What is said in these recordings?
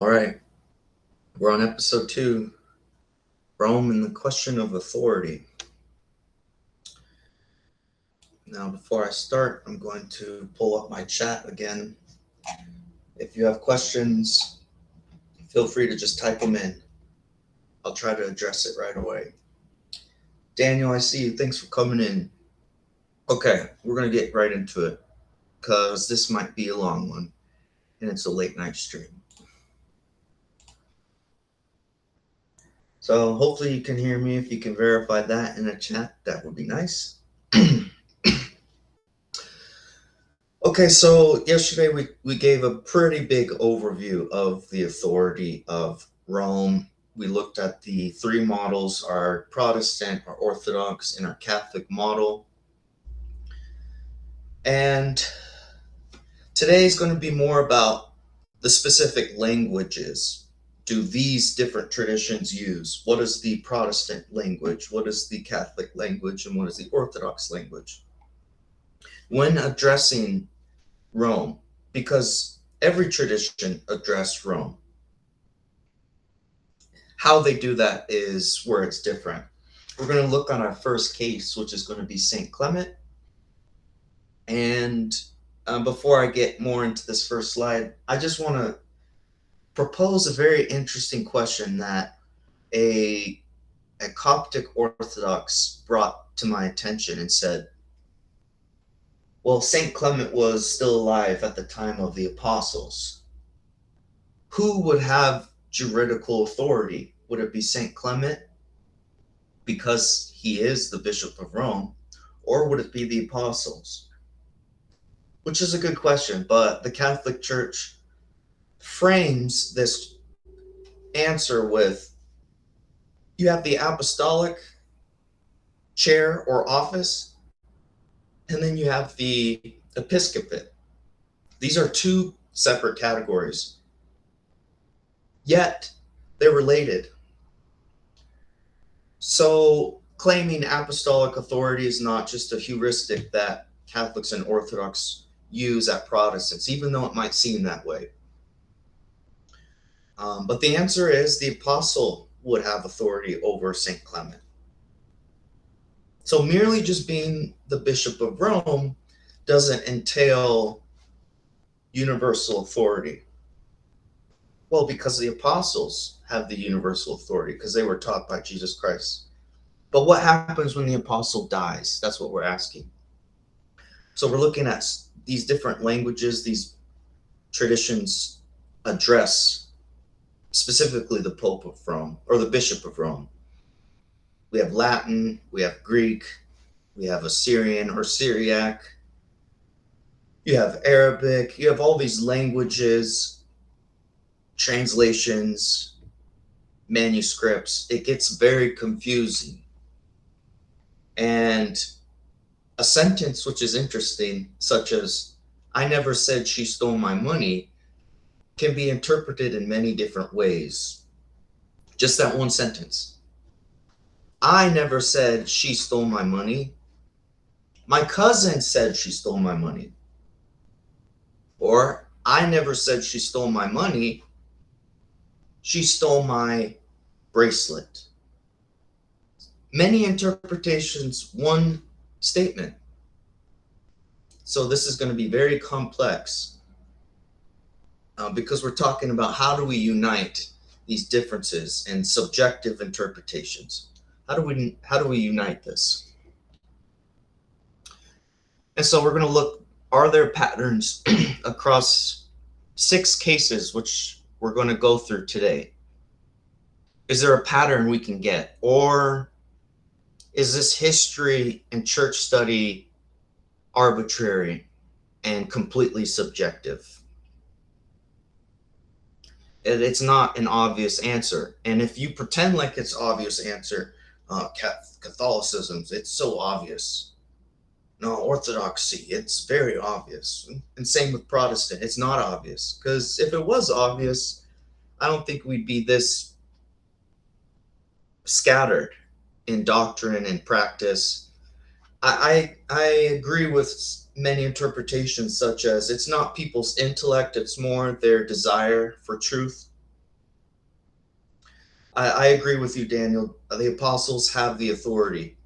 All right, we're on episode 2, Rome and the question of authority. Now, before I start, I'm going to pull up my chat again. If you have questions, feel free to just type them in. I'll try to address it right away. Daniel, I see you. Thanks for coming in. Okay, we're going to get right into it because this might be a long one and it's a late night stream. So hopefully you can hear me. If you can verify that in the chat, that would be nice. Okay, so yesterday we gave a pretty big overview of the authority of Rome. We looked at the 3 models, our Protestant, our Orthodox, and our Catholic model. And today is going to be more about the specific languages do these different traditions use. What is the Protestant language? What is the Catholic language? And what is the Orthodox language? When addressing Rome, because every tradition addressed Rome. How they do that is where it's different. We're going to look on our first case, which is going to be St. Clement. And before I get more into this first slide, I just want to propose a very interesting question that a Coptic Orthodox brought to my attention and said, well, St. Clement was still alive at the time of the apostles. Who would have juridical authority? Would it be St. Clement because he is the Bishop of Rome, or would it be the apostles? Which is a good question, but the Catholic Church frames this answer with, you have the apostolic chair or office, and then you have the episcopate. These are 2 separate categories, yet they're related. So claiming apostolic authority is not just a heuristic that Catholics and Orthodox use at Protestants, even though it might seem that way. But the answer is the apostle would have authority over St. Clement. So merely just being the Bishop of Rome doesn't entail universal authority. Well, because the apostles have the universal authority because they were taught by Jesus Christ. But what happens when the apostle dies? That's what we're asking. So we're looking at these different languages, these traditions address specifically the Pope of Rome or the Bishop of Rome. We have Latin, we have Greek, we have Assyrian or Syriac, you have Arabic, you have all these languages, translations, manuscripts. It gets very confusing. And a sentence which is interesting, such as, I never said she stole my money, can be interpreted in many different ways. Just that one sentence. I never said she stole my money. My cousin said she stole my money. Or, I never said she stole my money. She stole my bracelet. Many interpretations, one statement. So this is going to be very complex because we're talking about how do we unite these differences and subjective interpretations. How do we unite this? And so we're going to look, are there patterns across 6 cases which we're going to go through today? Is there a pattern we can get? Or is this history and church study arbitrary and completely subjective? It's not an obvious answer. And if you pretend like it's obvious answer, Catholicism, it's so obvious. No, Orthodoxy, it's very obvious. And same with Protestant, it's not obvious. Because if it was obvious, I don't think we'd be this scattered in doctrine and practice. I agree with many interpretations, such as it's not people's intellect, it's more their desire for truth. I agree with you, Daniel. The apostles have the authority.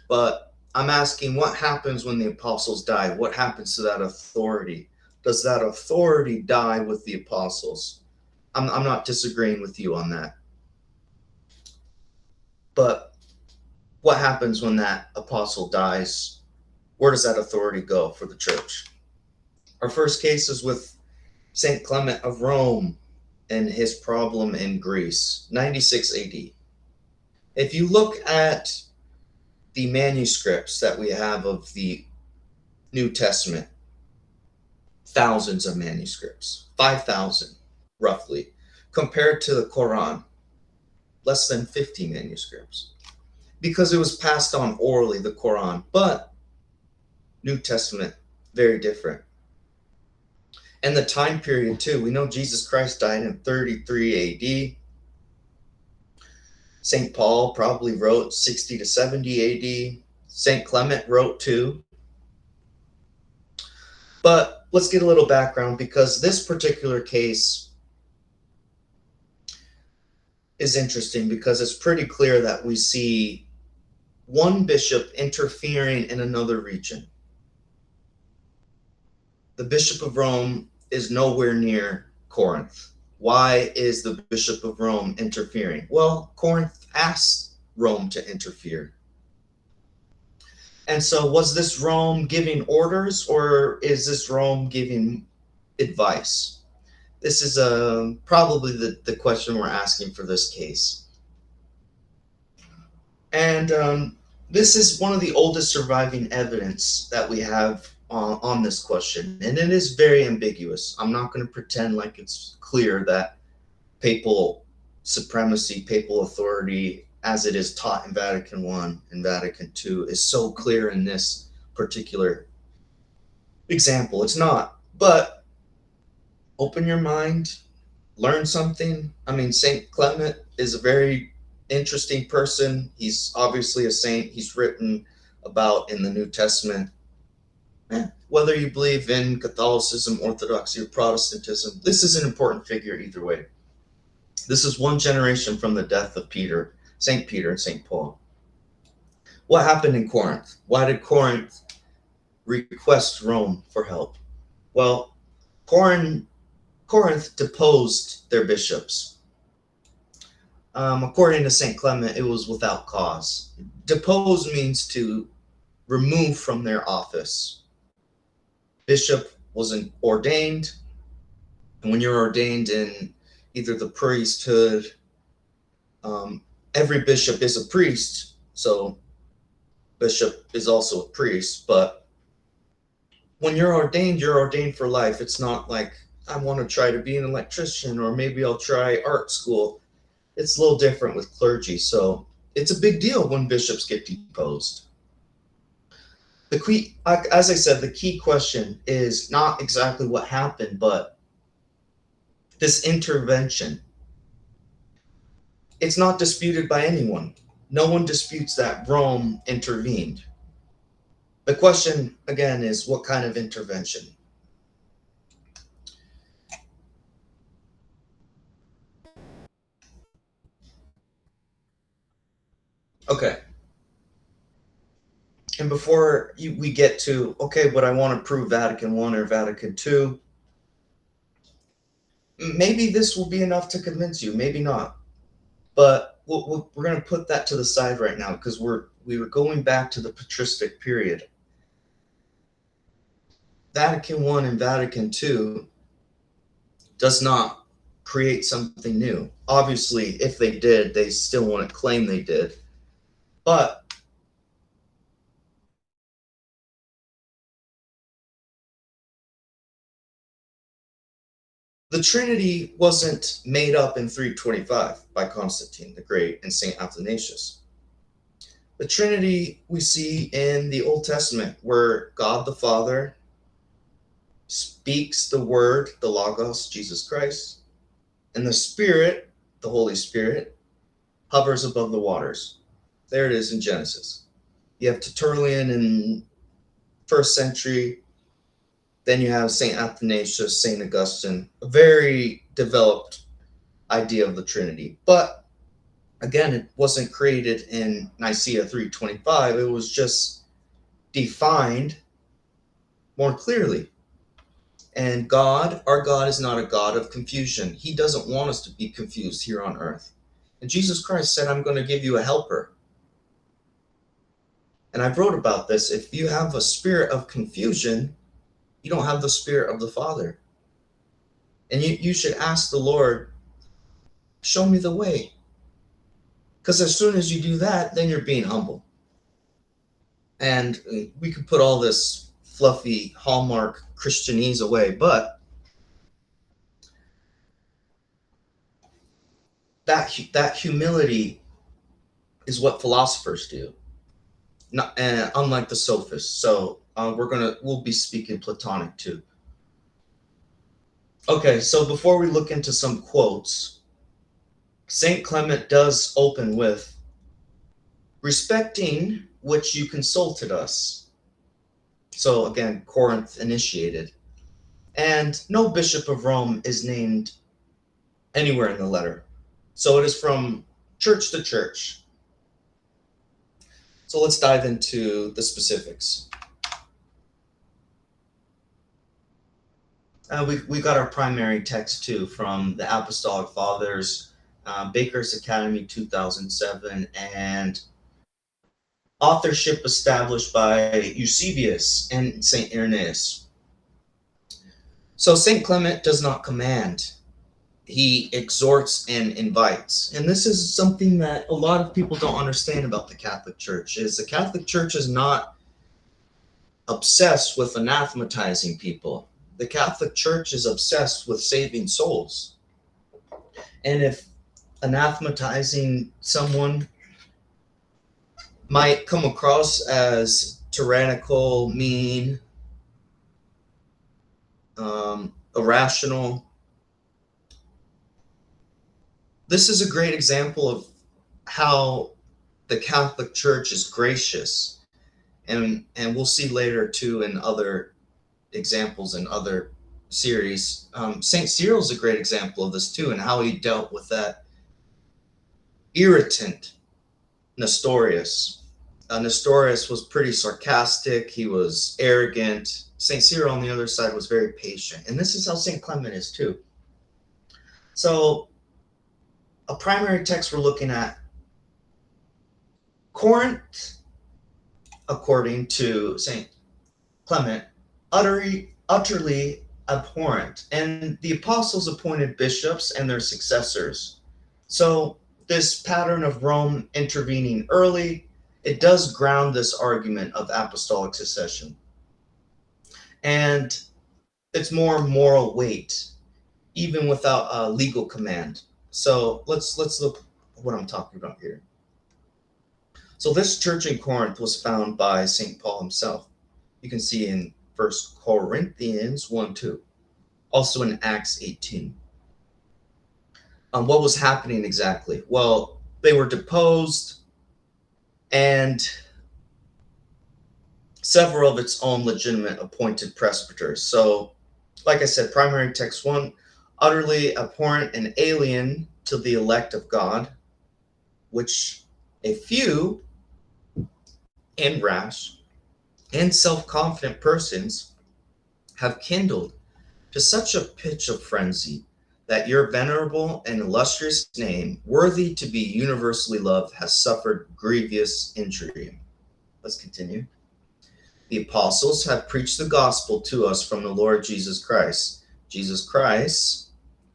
But I'm asking, what happens when the apostles die? What happens to that authority? Does that authority die with the apostles? I'm not disagreeing with you on that. But what happens when that apostle dies? Where does that authority go for the church? Our first case is with St. Clement of Rome and his problem in Greece, 96 AD. If you look at the manuscripts that we have of the New Testament, thousands of manuscripts, 5,000 roughly, compared to the Quran, less than 50 manuscripts, because it was passed on orally, the Quran, but New Testament, very different. And the time period too, we know Jesus Christ died in 33 AD. St. Paul probably wrote 60 to 70 AD. St. Clement wrote too. But let's get a little background, because this particular case is interesting because it's pretty clear that we see one bishop interfering in another region. The Bishop of Rome is nowhere near Corinth. Why is the Bishop of Rome interfering? Well, Corinth asked Rome to interfere. And so was this Rome giving orders, or is this Rome giving advice? This is probably the question we're asking for this case. And this is one of the oldest surviving evidence that we have on this question, and it is very ambiguous. I'm not going to pretend like it's clear that papal supremacy, papal authority, as it is taught in Vatican I and Vatican II, is so clear in this particular example. It's not, but open your mind, learn something. I mean, St. Clement is a very interesting person. He's obviously a saint. He's written about in the New Testament. Whether you believe in Catholicism, Orthodoxy, or Protestantism, this is an important figure either way. This is one generation from the death of Peter, St. Peter and St. Paul. What happened in Corinth? Why did Corinth request Rome for help? Well, Corinth deposed their bishops. According to St. Clement, it was without cause. Depose means to remove from their office. Bishop wasn't ordained, and when you're ordained in either the priesthood, every bishop is a priest, so bishop is also a priest, but when you're ordained for life. It's not like, I want to try to be an electrician, or maybe I'll try art school. It's a little different with clergy, so it's a big deal when bishops get deposed. As I said, the key question is not exactly what happened, but this intervention. It's not disputed by anyone. No one disputes that Rome intervened. The question, again, is what kind of intervention? Okay. And before we get to, okay, but I want to prove Vatican I or Vatican II, maybe this will be enough to convince you, maybe not. But we're going to put that to the side right now, because we were going back to the patristic period. Vatican I and Vatican II does not create something new. Obviously, if they did, they still want to claim they did. But the Trinity wasn't made up in 325 by Constantine the Great and St. Athanasius. The Trinity we see in the Old Testament, where God the Father speaks the Word, the Logos, Jesus Christ, and the Spirit, the Holy Spirit, hovers above the waters. There it is in Genesis. You have Tertullian in first century. Then you have St. Athanasius, St. Augustine, a very developed idea of the Trinity. But Again, it wasn't created in Nicaea 325. It was just defined more clearly. And God, our God, is not a God of confusion. He doesn't want us to be confused here on earth. And Jesus Christ said, I'm going to give you a helper. And I wrote about this. If you have a spirit of confusion, you don't have the spirit of the Father. And you should ask the Lord, show me the way. Because as soon as you do that, then you're being humble. And we could put all this fluffy hallmark Christianese away, but that humility is what philosophers do, not unlike the sophists. So we'll be speaking Platonic too. Okay, so before we look into some quotes, Saint Clement does open with, respecting which you consulted us. So again, Corinth initiated. And no bishop of Rome is named anywhere in the letter. So it is from church to church. So let's dive into the specifics. We got our primary text too from the Apostolic Fathers, Baker's Academy 2007, and authorship established by Eusebius and St. Irenaeus. So St. Clement does not command. He exhorts and invites. And this is something that a lot of people don't understand about the Catholic Church, is the Catholic Church is not obsessed with anathematizing people. The Catholic Church is obsessed with saving souls. And if anathematizing someone might come across as tyrannical, mean, irrational, this is a great example of how the Catholic Church is gracious. And we'll see later too in other examples in other series. St. Cyril's a great example of this too, and how he dealt with that irritant Nestorius. Nestorius was pretty sarcastic. He was arrogant. St. Cyril on the other side was very patient. And this is how St. Clement is too. So a primary text we're looking at, Corinth, according to St. Clement, utterly abhorrent. And the apostles appointed bishops and their successors. So this pattern of Rome intervening early, it does ground this argument of apostolic succession. And it's more moral weight, even without a legal command. So let's look at what I'm talking about here. So this church in Corinth was found by St. Paul himself. You can see in 1 Corinthians 1:2, also in Acts 18. What was happening exactly? Well, they were deposed, and several of its own legitimate appointed presbyters. So, like I said, primary text 1, utterly abhorrent and alien to the elect of God, which a few and rash and self-confident persons have kindled to such a pitch of frenzy that your venerable and illustrious name, worthy to be universally loved, has suffered grievous injury. Let's continue. The apostles have preached the gospel to us from the Lord Jesus Christ. Jesus Christ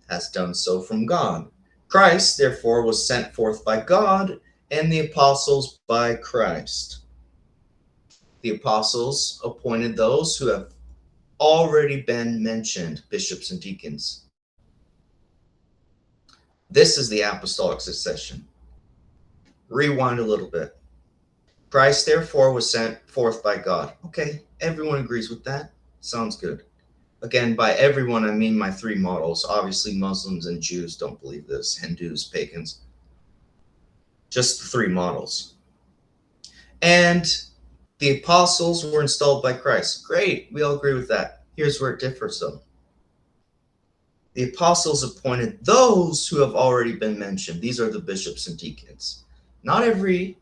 has done so from God. Christ, therefore, was sent forth by God, and the apostles by Christ. The apostles appointed those who have already been mentioned, bishops and deacons. This is the apostolic succession. Rewind a little bit. Christ, therefore, was sent forth by God. Okay, everyone agrees with that. Sounds good. Again, by everyone, I mean my three models. Obviously, Muslims and Jews don't believe this. Hindus, pagans. Just the three models. And the apostles were installed by Christ. Great, we all agree with that. Here's where it differs, though. The apostles appointed those who have already been mentioned. These are the bishops and deacons. Not every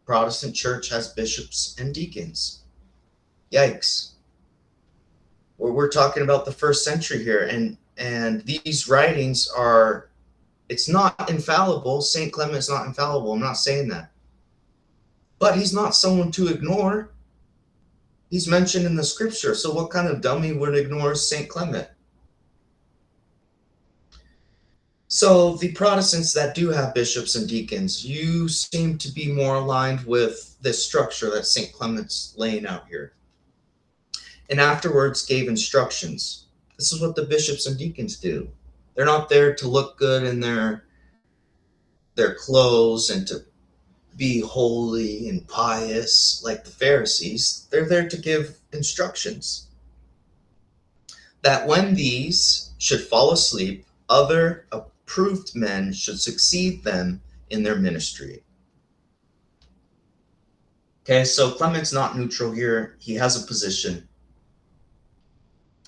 Protestant church has bishops and deacons. Yikes. We're talking about the first century here, and these writings are, it's not infallible. St. Clement is not infallible. I'm not saying that. But he's not someone to ignore. He's mentioned in the scripture. So what kind of dummy would ignore St. Clement? So the Protestants that do have bishops and deacons, you seem to be more aligned with this structure that St. Clement's laying out here. And afterwards gave instructions. This is what the bishops and deacons do. They're not there to look good in their clothes and to be holy and pious like the Pharisees. They're there to give instructions. That when these should fall asleep, other approved men should succeed them in their ministry. Okay, so Clement's not neutral here. He has a position.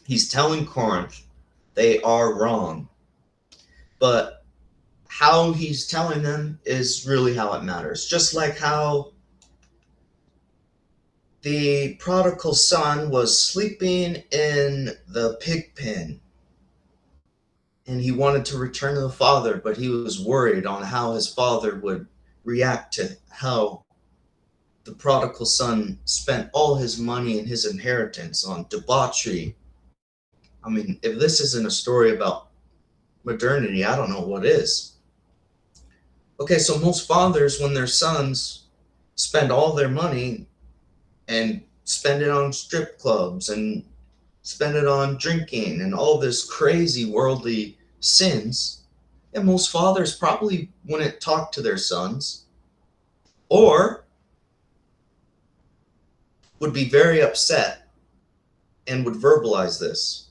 He's telling Corinth they are wrong. But how he's telling them is really how it matters. Just like how the prodigal son was sleeping in the pig pen and he wanted to return to the father, but he was worried on how his father would react to how the prodigal son spent all his money and his inheritance on debauchery. I mean, if this isn't a story about modernity, I don't know what is. Okay, so most fathers, when their sons spend all their money and spend it on strip clubs and spend it on drinking and all this crazy worldly sins, and most fathers probably wouldn't talk to their sons or would be very upset and would verbalize this.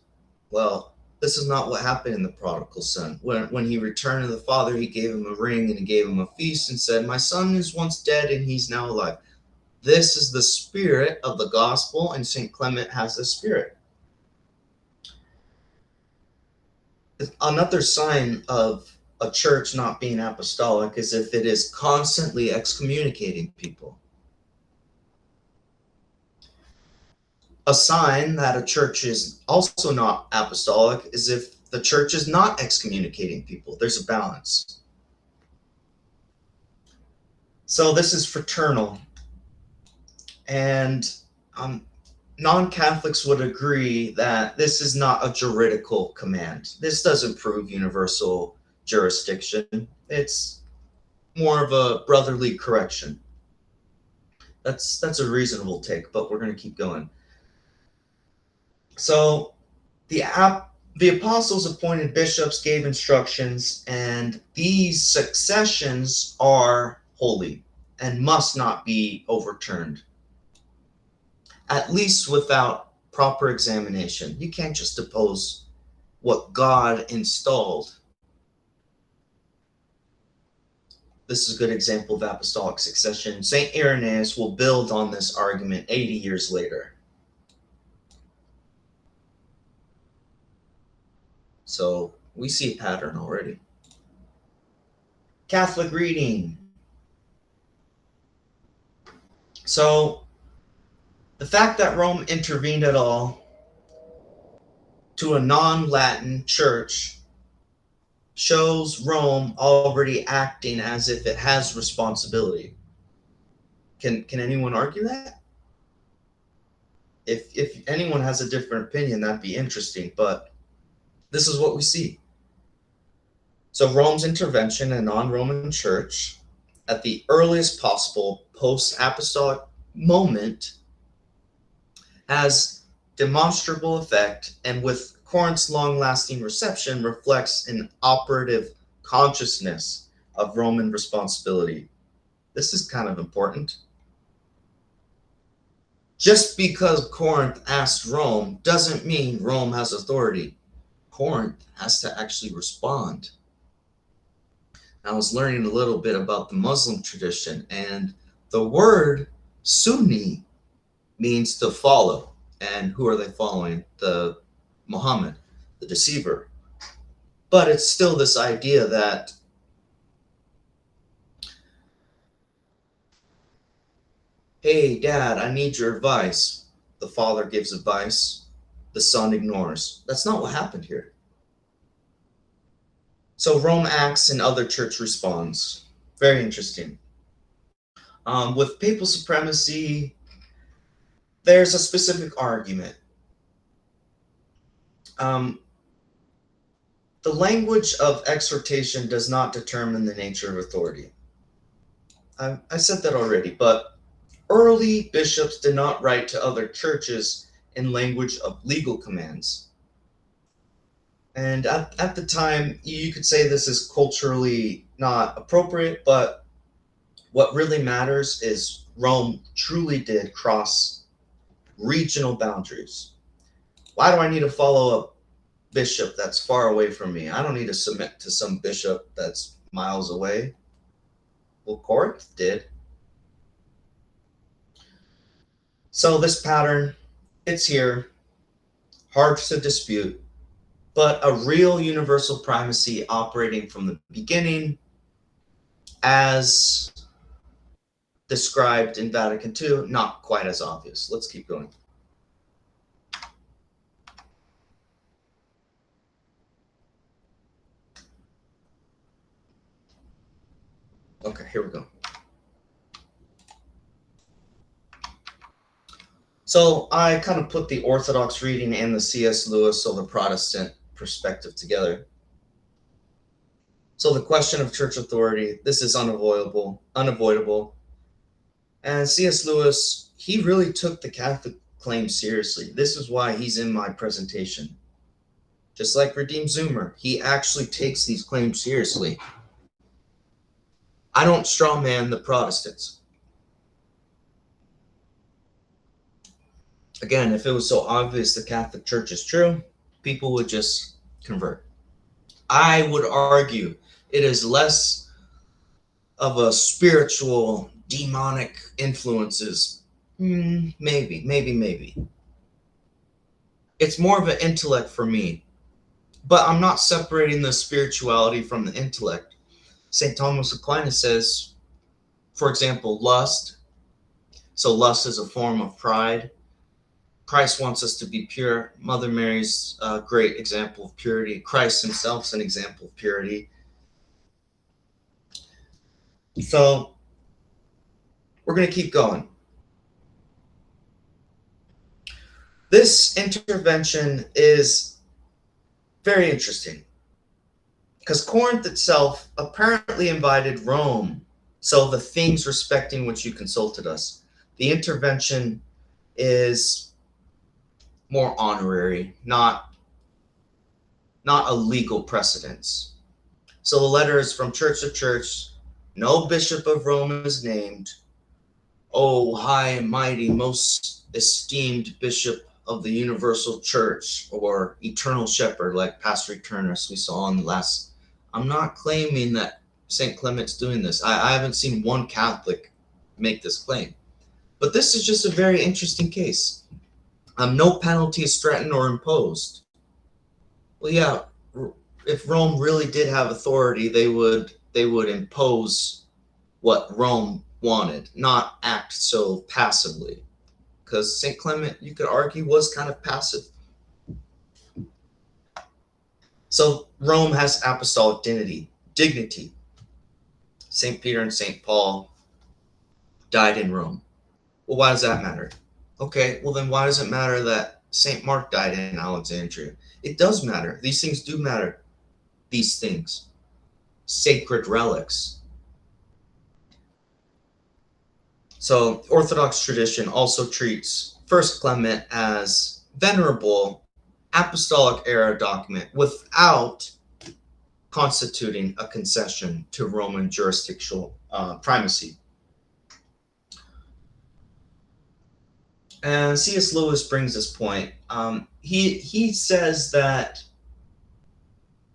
Well, this is not what happened in the prodigal son. When he returned to the father, he gave him a ring and he gave him a feast and said, "My son is once dead and he's now alive." This is the spirit of the gospel, and St. Clement has the spirit. Another sign of a church not being apostolic is if it is constantly excommunicating people. A sign that a church is also not apostolic is if the church is not excommunicating people. There's a balance. So this is fraternal. And non-Catholics would agree that this is not a juridical command. This doesn't prove universal jurisdiction. It's more of a brotherly correction. That's a reasonable take, but we're going to keep going. So the apostles appointed bishops, gave instructions, and these successions are holy and must not be overturned, at least without proper examination. You can't just oppose what God installed. This is a good example of apostolic succession. St. Irenaeus will build on this argument 80 years later. So we see a pattern already. Catholic reading. So the fact that Rome intervened at all to a non-Latin church shows Rome already acting as if it has responsibility. Can anyone argue that? If anyone has a different opinion, that'd be interesting, but this is what we see. So Rome's intervention in a non-Roman church at the earliest possible post-apostolic moment has demonstrable effect, and with Corinth's long-lasting reception reflects an operative consciousness of Roman responsibility. This is kind of important. Just because Corinth asked Rome doesn't mean Rome has authority. Corinth has to actually respond. I was learning a little bit about the Muslim tradition, and the word Sunni means to follow. And who are they following? Muhammad, the deceiver. But it's still this idea that hey, Dad, I need your advice. The father gives advice. The son ignores. That's not what happened here. So Rome acts and other church responds. Very interesting. With papal supremacy, there's a specific argument. The language of exhortation does not determine the nature of authority. I said that already, but early bishops did not write to other churches in language of legal commands. And at the time, you could say this is culturally not appropriate, but what really matters is Rome truly did cross regional boundaries. Why do I need to follow a bishop that's far away from me? I don't need to submit to some bishop that's miles away. Well, Corinth did. So this pattern, it's here, hard to dispute, but a real universal primacy operating from the beginning as described in Vatican II, not quite as obvious. Let's keep going. Okay, here we go. So I kind of put the Orthodox reading and the C.S. Lewis or the Protestant perspective together. So the question of church authority, this is unavoidable. And C.S. Lewis, he really took the Catholic claim seriously. This is why he's in my presentation. Just like Redeemed Zoomer, he actually takes these claims seriously. I don't strawman the Protestants. Again, if it was so obvious the Catholic Church is true, people would just convert. I would argue it is less of a spiritual, demonic influences. Maybe. It's more of an intellect for me. But I'm not separating the spirituality from the intellect. St. Thomas Aquinas says, for example, lust. So lust is a form of pride. Christ wants us to be pure. Mother Mary's a great example of purity. Christ himself is an example of purity. So we're going to keep going. This intervention is very interesting because Corinth itself apparently invited Rome. So the things respecting which you consulted us, the intervention is more honorary, not a legal precedence. So the letter is from church to church. No bishop of Rome is named. Oh, high and mighty, most esteemed bishop of the universal church, or eternal shepherd, like Pastor Eternus we saw in the last. I'm not claiming that St. Clement's doing this. I haven't seen one Catholic make this claim. But this is just a very interesting case. No penalty is threatened or imposed. Well, yeah, if Rome really did have authority, they would impose what Rome wanted, not act so passively. Because St. Clement, you could argue, was kind of passive. So Rome has apostolic dignity. St. Peter and St. Paul died in Rome. Well, why does that matter? Okay, well then why does it matter that St. Mark died in Alexandria? It does matter. These things do matter. These things. Sacred relics. So Orthodox tradition also treats First Clement as venerable apostolic era document without constituting a concession to Roman jurisdictional primacy. And C.S. Lewis brings this point. He says that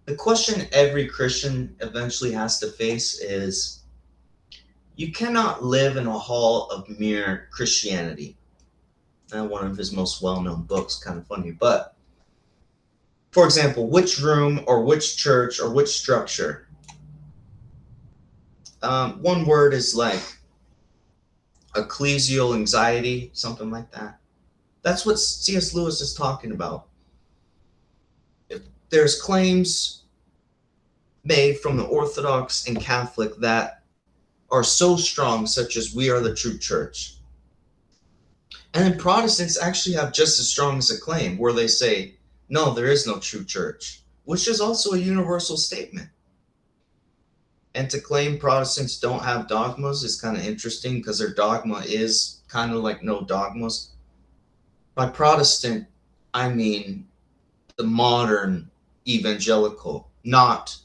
the question every Christian eventually has to face is, you cannot live in a hall of mere Christianity. And one of his most well-known books, kind of funny, but For example, which room or which church or which structure. One word is like ecclesial anxiety, something like that. That's what C.S. Lewis is talking about. If there's claims made from the Orthodox and Catholic that are so strong, such as we are the true church. And then Protestants actually have just as strong as a claim where they say, no, there is no true church, which is also a universal statement. And to claim Protestants don't have dogmas is kind of interesting because their dogma is kind of like no dogmas. By Protestant, I mean the modern evangelical, not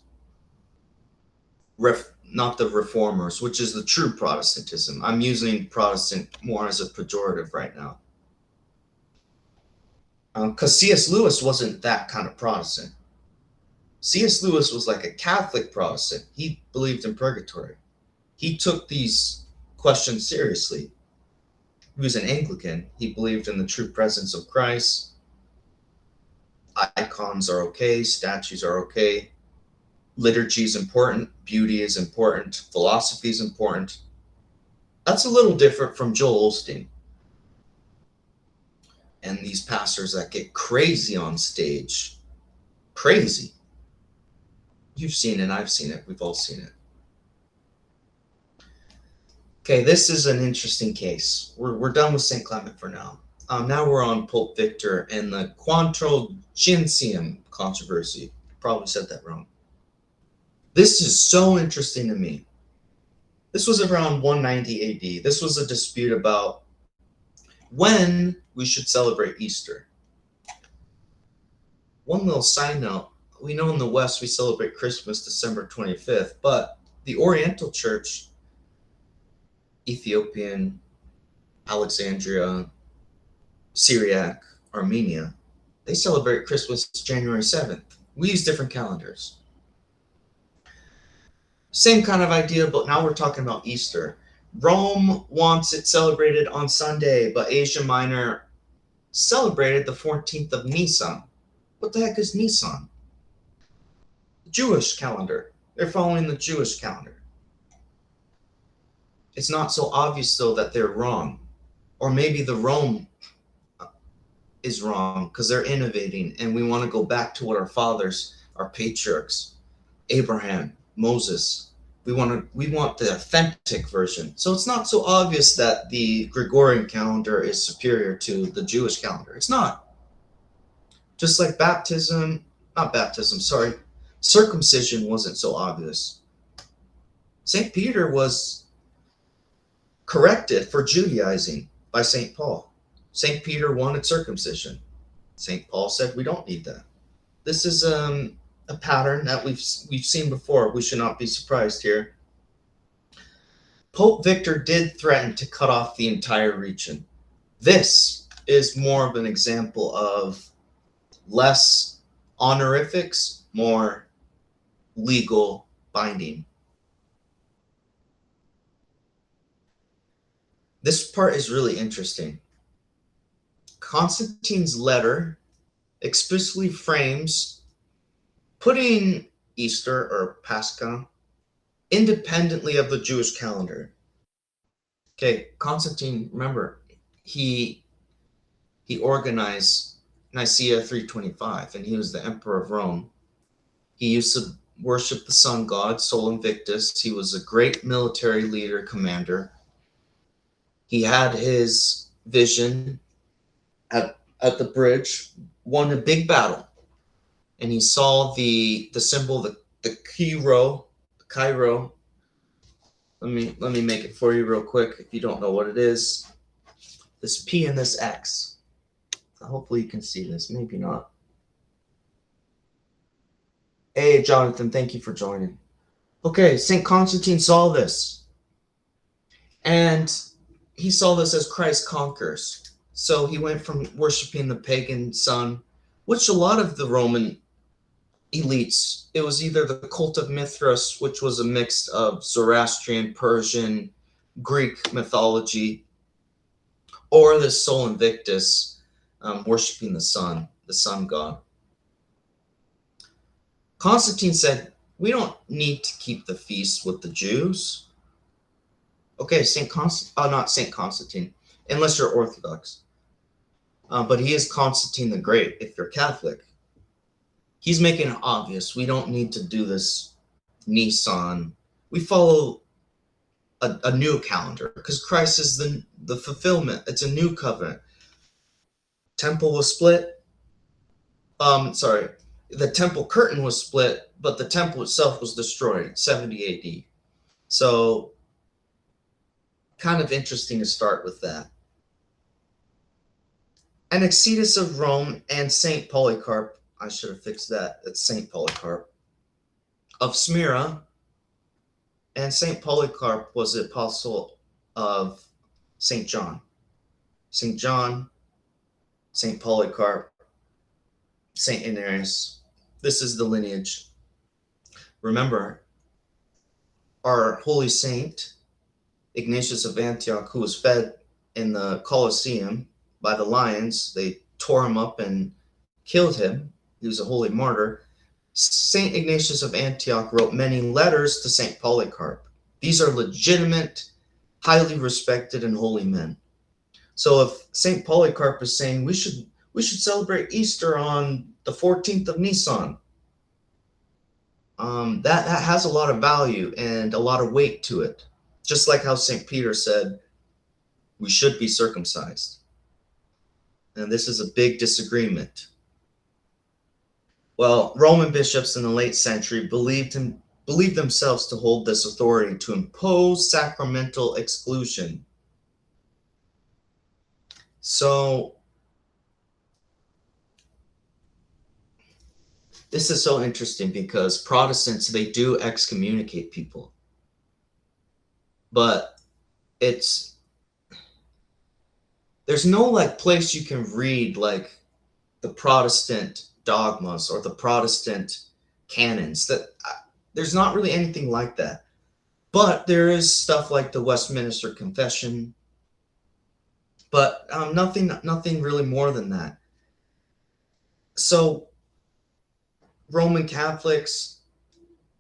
the reformers, which is the true Protestantism. I'm using Protestant more as a pejorative right now. Because C.S. Lewis wasn't that kind of Protestant. C.S. Lewis was like a Catholic Protestant. He believed in purgatory. He took these questions seriously. He was an Anglican. He believed in the true presence of Christ. Icons are okay. Statues are okay. Liturgy is important. Beauty is important. Philosophy is important. That's a little different from Joel Osteen and these pastors that get crazy on stage. Crazy. You've seen it. I've seen it. We've all seen it. Okay, this is an interesting case. We're done with St. Clement for now. Now we're on Pope Victor and the Quadragesium controversy. Probably said that wrong. This is so interesting to me. This was around 190 AD. This was a dispute about when we should celebrate Easter. One little side note, we know in the West we celebrate Christmas December 25th, but the Oriental Church, Ethiopian, Alexandria, Syriac, Armenia, they celebrate Christmas January 7th. We use different calendars. Same kind of idea, but now we're talking about Easter. Rome wants it celebrated on Sunday, but Asia Minor celebrated the 14th of Nisan. What the heck is Nisan? The Jewish calendar. They're following the Jewish calendar. It's not so obvious, though, that they're wrong. Or maybe the Rome is wrong because they're innovating, and we want to go back to what our fathers, our patriarchs, Abraham, Moses, we want the authentic version. So it's not so obvious that the Gregorian calendar is superior to the Jewish calendar. It's not. Just like circumcision wasn't so obvious. St. Peter was corrected for Judaizing by St. Paul. St. Peter wanted circumcision. St. Paul said we don't need that. This is a pattern that we've seen before. We should not be surprised here. Pope Victor did threaten to cut off the entire region. This is more of an example of less honorifics, more legal binding. This part is really interesting. Constantine's letter explicitly frames putting Easter or Pascha independently of the Jewish calendar. Okay, Constantine, remember, he organized Nicaea 325, and he was the emperor of Rome. He used to worship the sun god, Sol Invictus. He was a great military leader, commander. He had his vision at the bridge, won a big battle, and he saw the symbol, the Cairo. Let me make it for you real quick if you don't know what it is. This P and this X. Hopefully you can see this, maybe not. Hey, Jonathan, thank you for joining. Okay, St. Constantine saw this. And he saw this as Christ conquers. So he went from worshiping the pagan sun, which a lot of the Roman elites, it was either the cult of Mithras, which was a mix of Zoroastrian, Persian, Greek mythology, or the Sol Invictus, worshiping the sun god. Constantine said, we don't need to keep the feast with the Jews. Okay, not Saint Constantine, unless you're Orthodox. But he is Constantine the Great if you're Catholic. He's making it obvious we don't need to do this Nisan. We follow a new calendar because Christ is the fulfillment. It's a new covenant. Temple was split. The temple curtain was split, but the temple itself was destroyed 70 AD. So kind of interesting to start with that. And Exodus of Rome and Saint Polycarp, I should have fixed that. It's Saint Polycarp of Smyrna. And Saint Polycarp was the apostle of Saint John. Saint John, Saint Polycarp, Saint Ignatius. This is the lineage. Remember, our holy saint, Ignatius of Antioch, who was fed in the Colosseum by the lions. They tore him up and killed him. He was a holy martyr. Saint Ignatius of Antioch wrote many letters to Saint Polycarp. These are legitimate, highly respected, and holy men. So if Saint Polycarp is saying we should celebrate Easter on the 14th of Nisan, that has a lot of value and a lot of weight to it. Just like how St. Peter said we should be circumcised. And this is a big disagreement. Well, Roman bishops in the late century believed themselves to hold this authority to impose sacramental exclusion. So this is so interesting because Protestants, they do excommunicate people. But there's no place you can read like the Protestant dogmas or the Protestant canons. There's not really anything like that. But there is stuff like the Westminster Confession, but nothing really more than that. So Roman Catholics,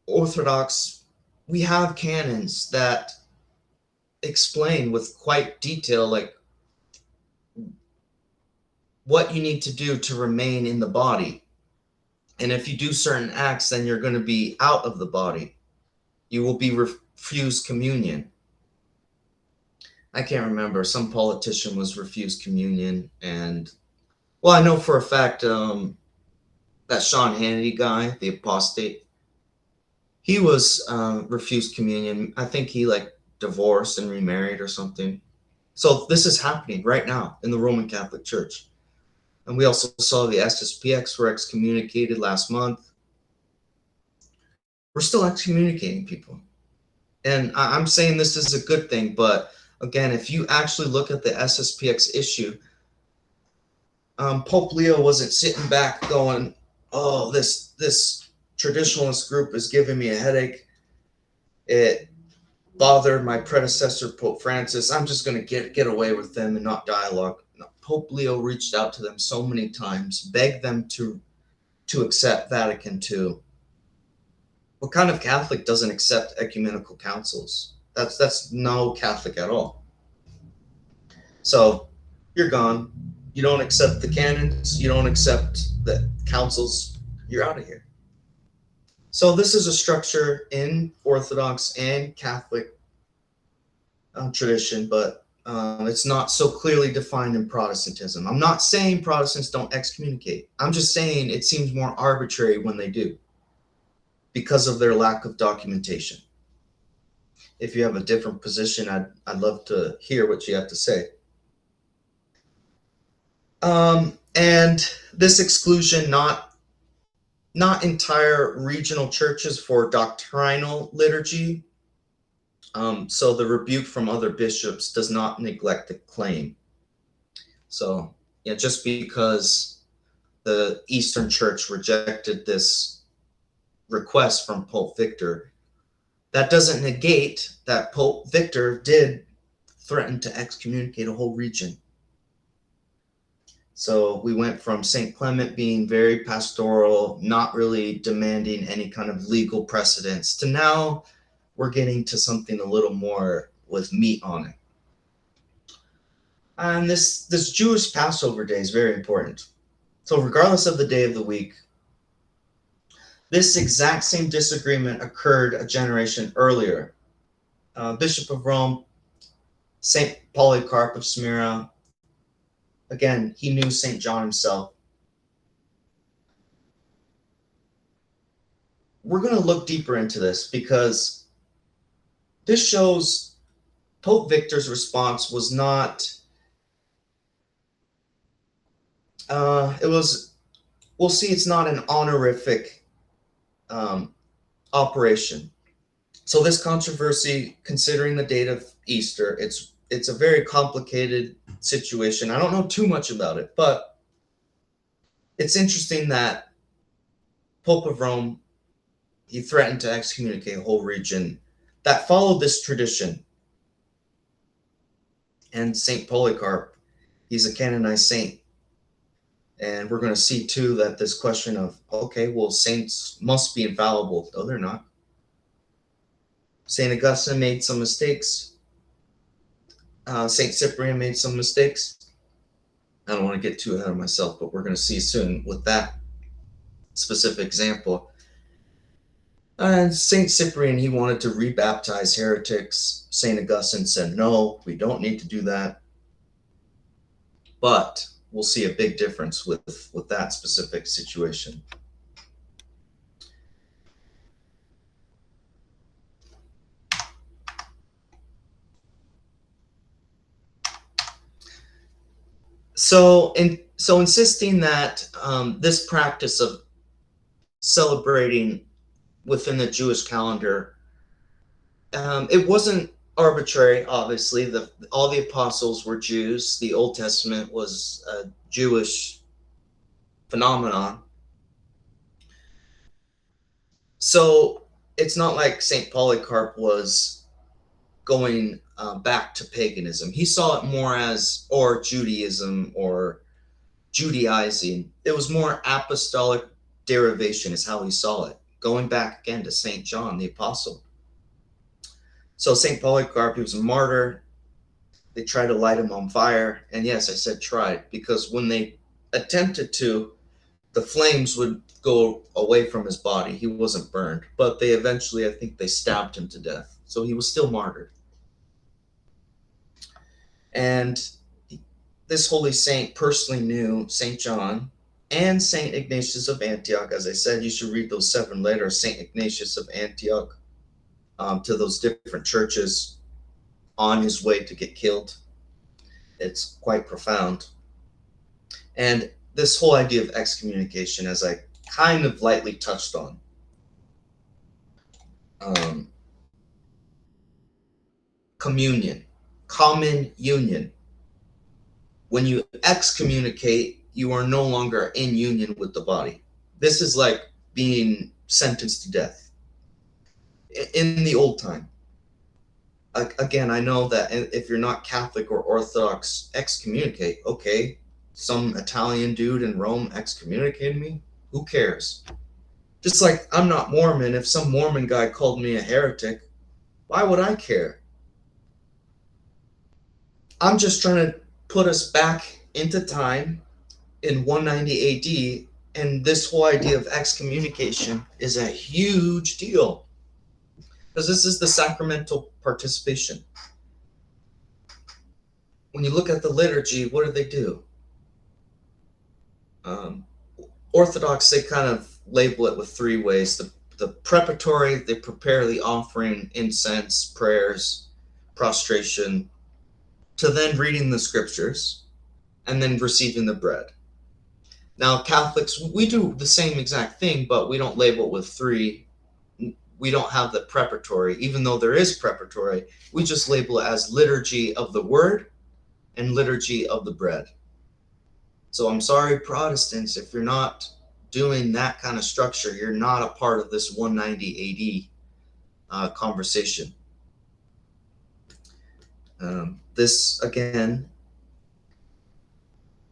Orthodox, we have canons that explain with quite detail what you need to do to remain in the body. And if you do certain acts, then you're going to be out of the body. You will be refused communion. I can't remember. Some politician was refused communion. And, well, I know for a fact that Sean Hannity guy, the apostate, he was refused communion. I think he divorced and remarried or something. So this is happening right now in the Roman Catholic Church. And we also saw the SSPX were excommunicated last month. We're still excommunicating people. And I'm saying this is a good thing, but again, if you actually look at the SSPX issue, Pope Leo wasn't sitting back going, oh, this traditionalist group is giving me a headache. It bothered my predecessor, Pope Francis. I'm just going to get away with them and not dialogue. No, Pope Leo reached out to them so many times, begged them to accept Vatican II. What kind of Catholic doesn't accept ecumenical councils? That's no Catholic at all. So you're gone. You don't accept the canons. You don't accept the councils. You're out of here. So this is a structure in Orthodox and Catholic tradition, but it's not so clearly defined in Protestantism. I'm not saying Protestants don't excommunicate. I'm just saying it seems more arbitrary when they do because of their lack of documentation. If you have a different position, I'd love to hear what you have to say. And this exclusion, not entire regional churches for doctrinal liturgy. So the rebuke from other bishops does not neglect the claim. So yeah, just because the Eastern Church rejected this request from Pope Victor, that doesn't negate that Pope Victor did threaten to excommunicate a whole region. So we went from St. Clement being very pastoral, not really demanding any kind of legal precedence, to now we're getting to something a little more with meat on it. And this Jewish Passover day is very important. So regardless of the day of the week, this exact same disagreement occurred a generation earlier. Bishop of Rome, St. Polycarp of Smyrna, again, he knew St. John himself. We're going to look deeper into this because this shows Pope Victor's response was not, we'll see it's not an honorific operation. So this controversy, considering the date of Easter, it's a very complicated situation. I don't know too much about it, but it's interesting that Pope of Rome, he threatened to excommunicate a whole region that followed this tradition. And St. Polycarp, he's a canonized saint. And we're going to see too that this question of, okay, well, saints must be infallible. No, they're not. St. Augustine made some mistakes. St. Cyprian made some mistakes. I don't want to get too ahead of myself, but we're going to see soon with that specific example. And St. Cyprian, he wanted to rebaptize heretics. St. Augustine said, no, we don't need to do that. But we'll see a big difference with that specific situation. So insisting that this practice of celebrating within the Jewish calendar, it wasn't arbitrary. Obviously, all the apostles were Jews. The Old Testament was a Jewish phenomenon. So it's not like St. Polycarp was going back to paganism. He saw it more as, or Judaism, or Judaizing. It was more apostolic derivation is how he saw it, going back again to St. John the Apostle. So St. Polycarp, he was a martyr. They tried to light him on fire. And yes, I said tried, because when they attempted to, the flames would go away from his body. He wasn't burned. But they eventually, I think they stabbed him to death. So he was still martyred. And this holy saint personally knew St. John and St. Ignatius of Antioch. As I said, you should read those 7 letters, St. Ignatius of Antioch, to those different churches on his way to get killed. It's quite profound. And this whole idea of excommunication, as I kind of lightly touched on, communion, common union. When you excommunicate, you are no longer in union with the body. This is like being sentenced to death in the old time. Again, I know that if you're not Catholic or Orthodox, excommunicate. Okay, some Italian dude in Rome excommunicated me. Who cares? Just like I'm not Mormon. If some Mormon guy called me a heretic, why would I care? I'm just trying to put us back into time in 190 AD, and this whole idea of excommunication is a huge deal, because this is the sacramental participation. When you look at the liturgy, what do? Orthodox, they kind of label it with 3 ways. The preparatory, they prepare the offering, incense, prayers, prostration, to then reading the scriptures, and then receiving the bread. Now, Catholics, we do the same exact thing, but we don't label it with 3. We don't have the preparatory, even though there is preparatory. We just label it as liturgy of the word and liturgy of the bread. So I'm sorry, Protestants, if you're not doing that kind of structure, you're not a part of this 190 AD conversation. This, again,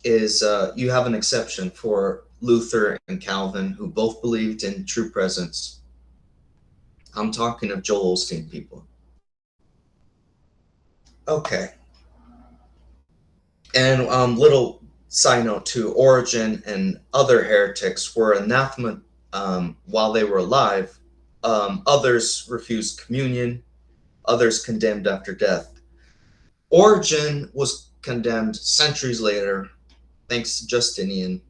is you have an exception for Luther and Calvin, who both believed in true presence. I'm talking of Joel Osteen people. Okay. And little side note too, Origen and other heretics were anathema while they were alive. Others refused communion. Others condemned after death. Origen was condemned centuries later, thanks to Justinian.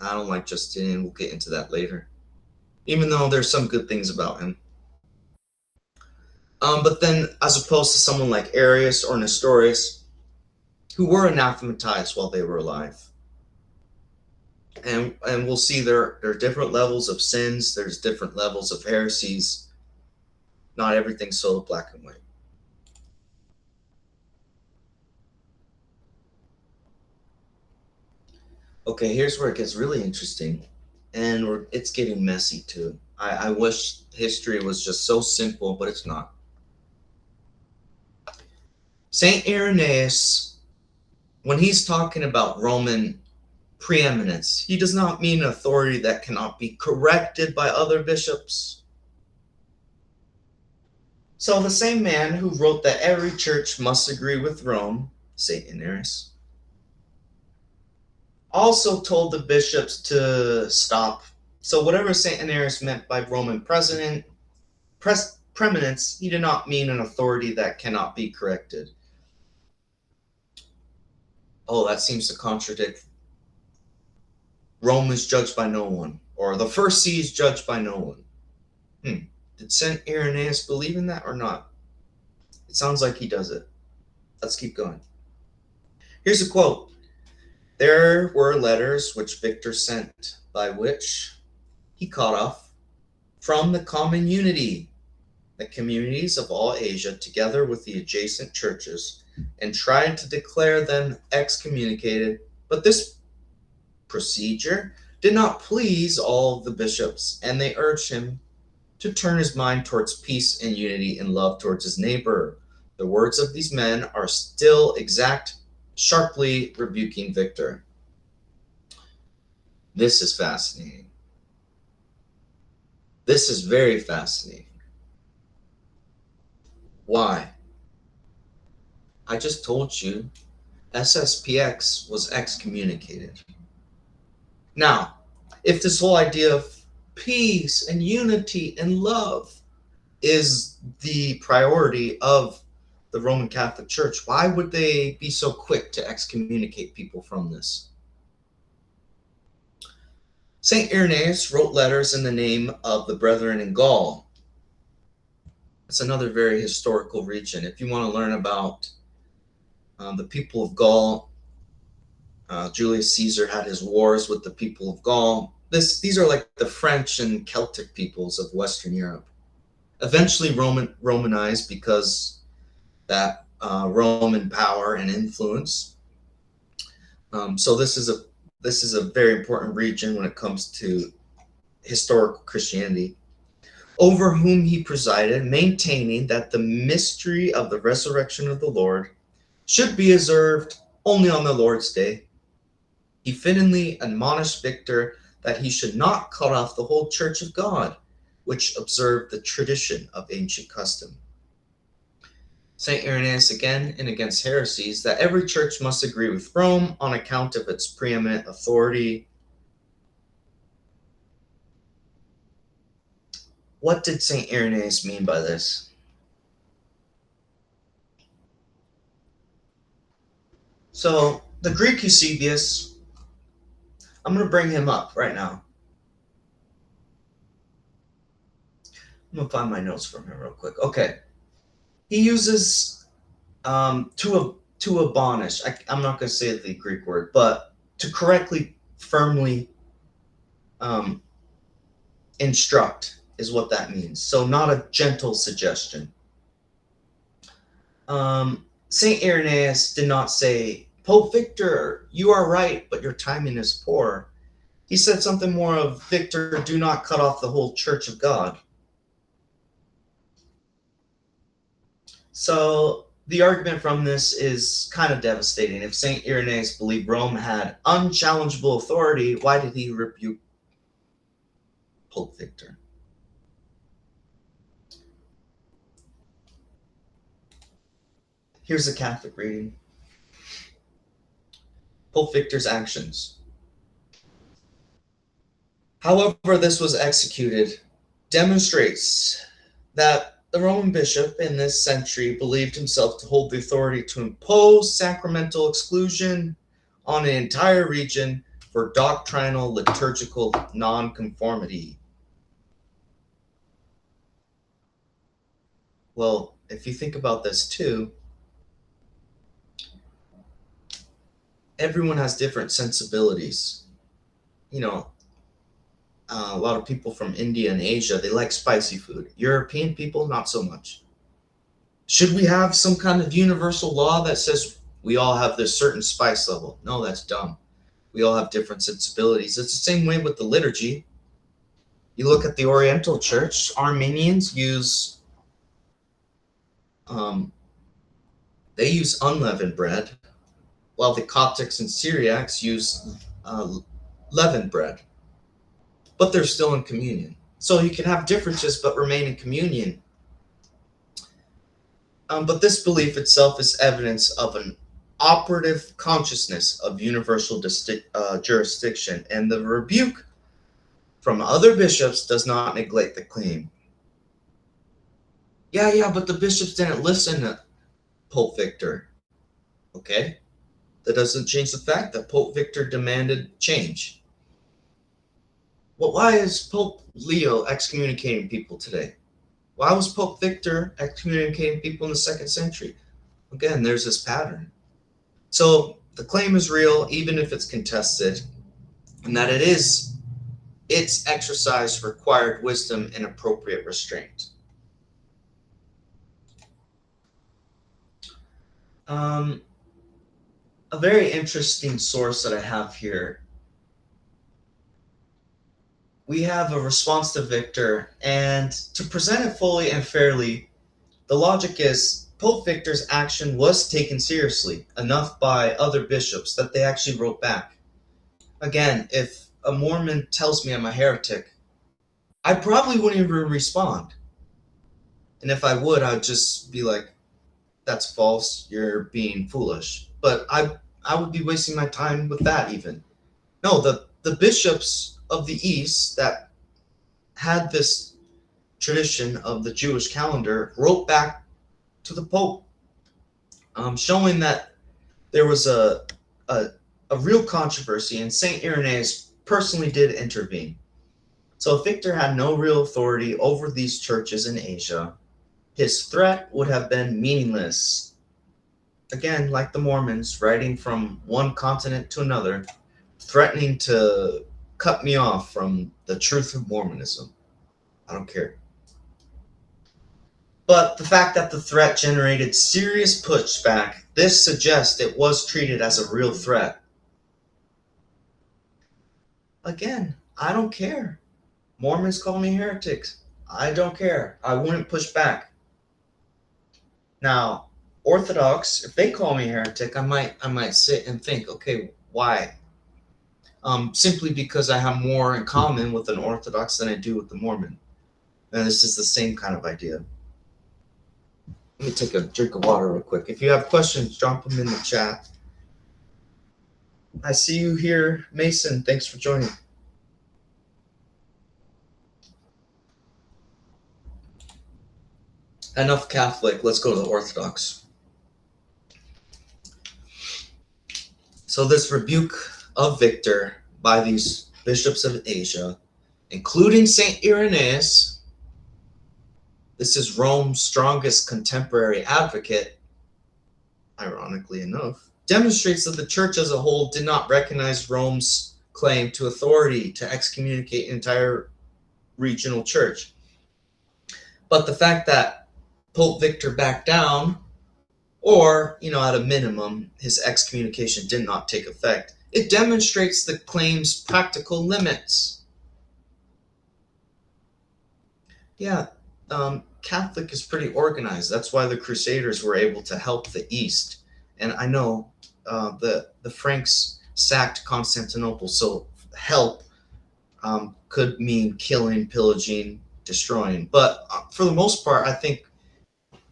I don't like Justinian. We'll get into that later. Even though there's some good things about him. But then, as opposed to someone like Arius or Nestorius, who were anathematized while they were alive. And we'll see there are different levels of sins. There's different levels of heresies. Not everything's so black and white. Okay, here's where it gets really interesting. And it's getting messy too. I wish history was just so simple, but it's not. St. Irenaeus, when he's talking about Roman preeminence, he does not mean authority that cannot be corrected by other bishops. So the same man who wrote that every church must agree with Rome, St. Irenaeus, also told the bishops to stop. So whatever St. Irenaeus meant by Roman preeminence, he did not mean an authority that cannot be corrected. Oh, that seems to contradict. Rome is judged by no one, or the first see is judged by no one. Did St. Irenaeus believe in that or not? It sounds like he does it. Let's keep going. Here's a quote. There were letters which Victor sent, by which he cut off from the common unity the communities of all Asia together with the adjacent churches, and tried to declare them excommunicated. But this procedure did not please all the bishops, and they urged him to turn his mind towards peace and unity and love towards his neighbor. The words of these men are still exact, sharply rebuking Victor. This is fascinating. This is very fascinating. Why? I just told you SSPX was excommunicated. Now, if this whole idea of peace and unity and love is the priority of the Roman Catholic Church, why would they be so quick to excommunicate people from this? St. Irenaeus wrote letters in the name of the brethren in Gaul. It's another very historical region. If you want to learn about the people of Gaul, Julius Caesar had his wars with the people of Gaul. These are like the French and Celtic peoples of Western Europe. Eventually Romanized because that Roman power and influence. So this is a very important region when it comes to historical Christianity, over whom he presided, maintaining that the mystery of the resurrection of the Lord should be observed only on the Lord's day. He fittingly admonished Victor that he should not cut off the whole Church of God, which observed the tradition of ancient custom. St. Irenaeus again, and against heresies, that every church must agree with Rome on account of its preeminent authority. What did St. Irenaeus mean by this? So the Greek Eusebius, I'm going to bring him up right now. I'm going to find my notes from him real quick. Okay. He uses to admonish. I'm not going to say the Greek word, but to correctly, firmly instruct is what that means. So not a gentle suggestion. St. Irenaeus did not say, Pope Victor, you are right, but your timing is poor. He said something more of, Victor, do not cut off the whole Church of God. So the argument from this is kind of devastating. If St. Irenaeus believed Rome had unchallengeable authority, why did he rebuke Pope Victor? Here's a Catholic reading. Pope Victor's actions. However this was executed demonstrates that the Roman bishop in this century believed himself to hold the authority to impose sacramental exclusion on an entire region for doctrinal liturgical nonconformity. Well, if you think about this too, everyone has different sensibilities. You know, a lot of people from India and Asia, they like spicy food. European people, not so much. Should we have some kind of universal law that says we all have this certain spice level? No, that's dumb. We all have different sensibilities. It's the same way with the liturgy. You look at the Oriental Church, Armenians use they use unleavened bread, while the Coptics and Syriacs use leavened bread. But they're still in communion. So you can have differences but remain in communion. But this belief itself is evidence of an operative consciousness of universal jurisdiction, and the rebuke from other bishops does not neglect the claim. Yeah, but the bishops didn't listen to Pope Victor. Okay? That doesn't change the fact that Pope Victor demanded change. Well, why is Pope Leo excommunicating people today? Why was Pope Victor excommunicating people in the 2nd century? Again, there's this pattern. So the claim is real, even if it's contested, and that its exercise required wisdom and appropriate restraint. A very interesting source that I have here. We have a response to Victor, and to present it fully and fairly, the logic is Pope Victor's action was taken seriously enough by other bishops that they actually wrote back. Again, if a Mormon tells me I'm a heretic, I probably wouldn't even respond. And if I would, I'd just be like, that's false, you're being foolish. But I would be wasting my time with that even. No, the bishops of the East that had this tradition of the Jewish calendar wrote back to the Pope, showing that there was a real controversy, and St. Irenaeus personally did intervene. So if Victor had no real authority over these churches in Asia, his threat would have been meaningless. Again, like the Mormons, writing from one continent to another, threatening to cut me off from the truth of Mormonism. I don't care. But the fact that the threat generated serious pushback, this suggests it was treated as a real threat. Again, I don't care. Mormons call me heretics. I don't care. I wouldn't push back. Now, Orthodox, if they call me heretic, I might sit and think, okay, why? Simply because I have more in common with an Orthodox than I do with the Mormon. And this is the same kind of idea. Let me take a drink of water real quick. If you have questions, drop them in the chat. I see you here, Mason. Thanks for joining. Enough Catholic. Let's go to the Orthodox. So this rebuke of Victor by these bishops of Asia, including St. Irenaeus, this is Rome's strongest contemporary advocate, ironically enough, demonstrates that the church as a whole did not recognize Rome's claim to authority to excommunicate an entire regional church. But the fact that Pope Victor backed down, or, at a minimum, his excommunication did not take effect, it demonstrates the claim's practical limits. Yeah, Catholic is pretty organized. That's why the Crusaders were able to help the East. And I know the Franks sacked Constantinople, so help could mean killing, pillaging, destroying. But for the most part, I think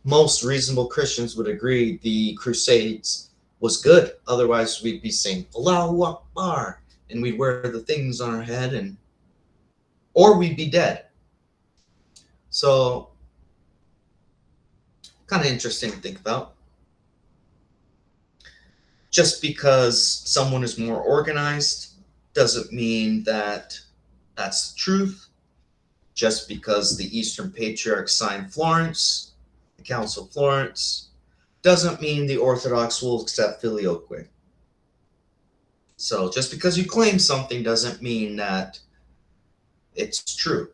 most reasonable Christians would agree the Crusades was good. Otherwise, we'd be saying Allahu Akbar, and we'd wear the things on our head, or we'd be dead. So, kind of interesting to think about. Just because someone is more organized doesn't mean that that's the truth. Just because the Eastern Patriarchs signed Florence, the Council of Florence, doesn't mean the Orthodox will accept filioque. So just because you claim something doesn't mean that it's true.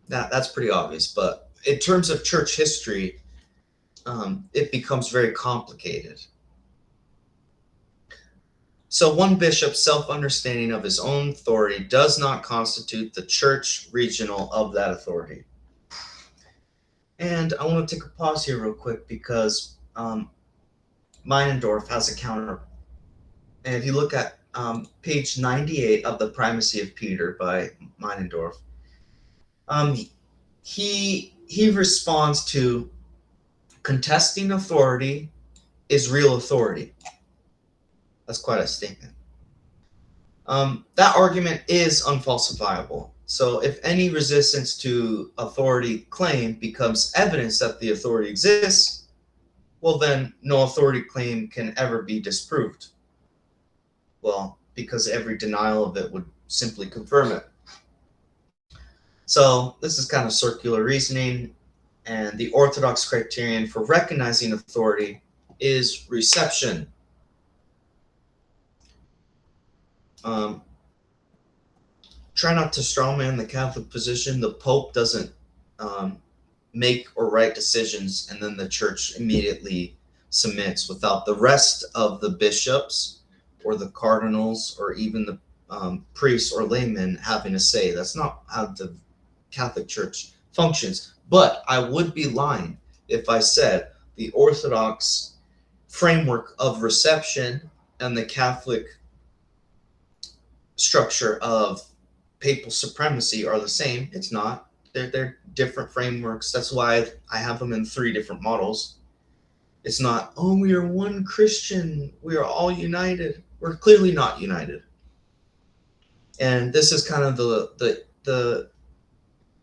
That's pretty obvious. But in terms of church history, it becomes very complicated. So one bishop's self-understanding of his own authority does not constitute the church regional of that authority. And I want to take a pause here real quick because Meinendorf has a counter. And if you look at page 98 of The Primacy of Peter by Meinendorf, he responds to contesting authority is real authority. That's quite a statement. That argument is unfalsifiable. So if any resistance to authority claim becomes evidence that the authority exists, well, then no authority claim can ever be disproved. Well, because every denial of it would simply confirm it. So this is kind of circular reasoning, and the Orthodox criterion for recognizing authority is reception. Try not to strawman the Catholic position. The Pope doesn't make or write decisions and then the church immediately submits without the rest of the bishops or the cardinals or even the priests or laymen having a say. That's not how the Catholic Church functions. But I would be lying if I said the Orthodox framework of reception and the Catholic structure of papal supremacy are the same. It's not. They're different frameworks. That's why I have them in 3 different models. It's not, oh, we are one Christian. We are all united. We're clearly not united. And this is kind of the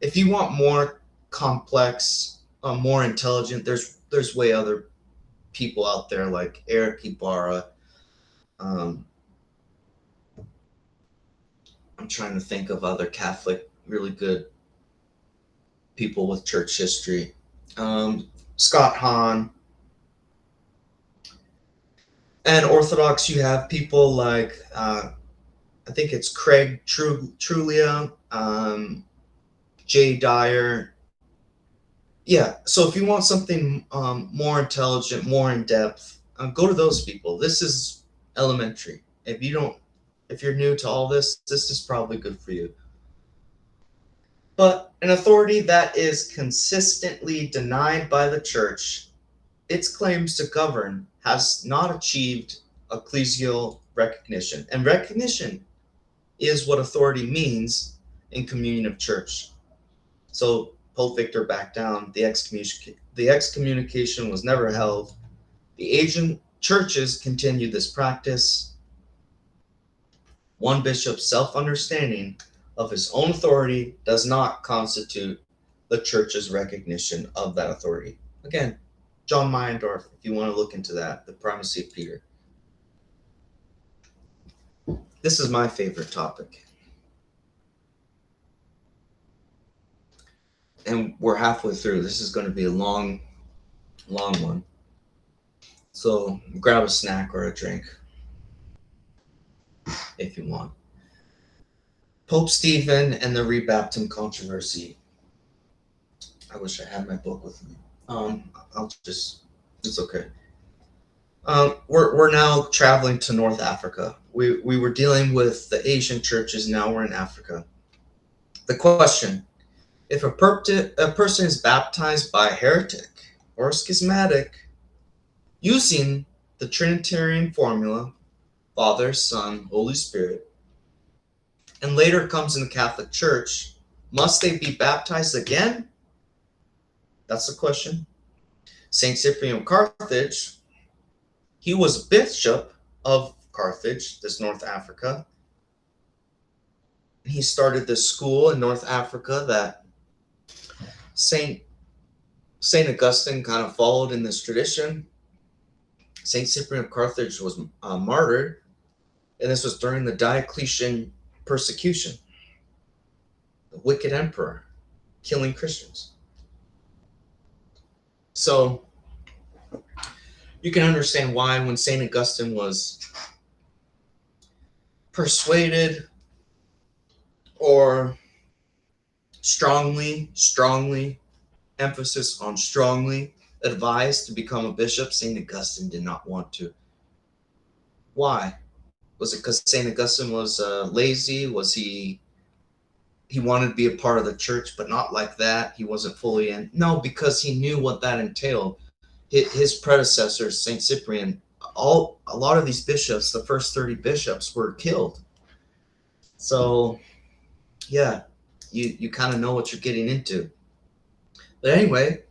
if you want more complex, more intelligent, there's way other people out there like Eric Ibarra. I'm trying to think of other Catholic, really good people with church history. Scott Hahn. And Orthodox, you have people like, I think it's Craig Trulia, Jay Dyer. Yeah, so if you want something more intelligent, more in depth, go to those people. This is elementary. If you're new to all this, this is probably good for you. But an authority that is consistently denied by the church, its claims to govern, has not achieved ecclesial recognition. And recognition is what authority means in communion of church. So Pope Victor backed down. The excommunication was never held. The ancient churches continued this practice. One bishop's self-understanding of his own authority does not constitute the church's recognition of that authority. Again, John Meinendorf, if you want to look into that, The Primacy of Peter. This is my favorite topic. And we're halfway through. This is going to be a long one. So grab a snack or a drink if you want. Pope Stephen and the Rebaptism controversy. I wish I had my book with me. It's okay. We're now traveling to North Africa. We were dealing with the Asian churches, now we're in Africa. The question, If a person is baptized by a heretic or a schismatic using the Trinitarian formula, Father, Son, Holy Spirit, and later comes in the Catholic Church, must they be baptized again? That's the question. Saint Cyprian of Carthage, he was bishop of Carthage, this North Africa. He started this school in North Africa that Saint Augustine kind of followed in this tradition. Saint Cyprian of Carthage was martyred, and this was during the Diocletian persecution, the wicked emperor killing Christians. So you can understand why when Saint Augustine was persuaded or strongly, emphasis on strongly, advised to become a bishop, Saint Augustine did not want to. Why? Was it because Saint Augustine was lazy? Was he wanted to be a part of the church, but not like that? He wasn't fully in? No, because he knew what that entailed. His predecessors, Saint Cyprian, a lot of these bishops, the first 30 bishops, were killed. So, yeah, you kind of know what you're getting into. But anyway,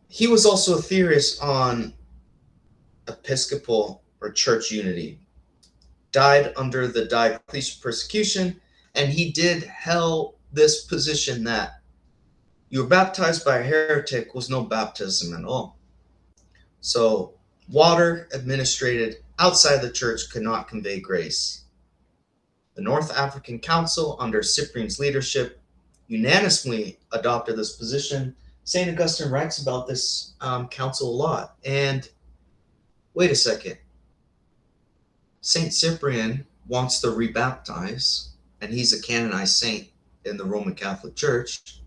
he was also a theorist on episcopal or church unity. Died under the Diocletian persecution, and he did held this position that you were baptized by a heretic was no baptism at all. So water administered outside the church could not convey grace. The North African Council, under Cyprian's leadership, unanimously adopted this position. St. Augustine writes about this council a lot. And wait a second. St. Cyprian wants to rebaptize, and he's a canonized saint in the Roman Catholic Church.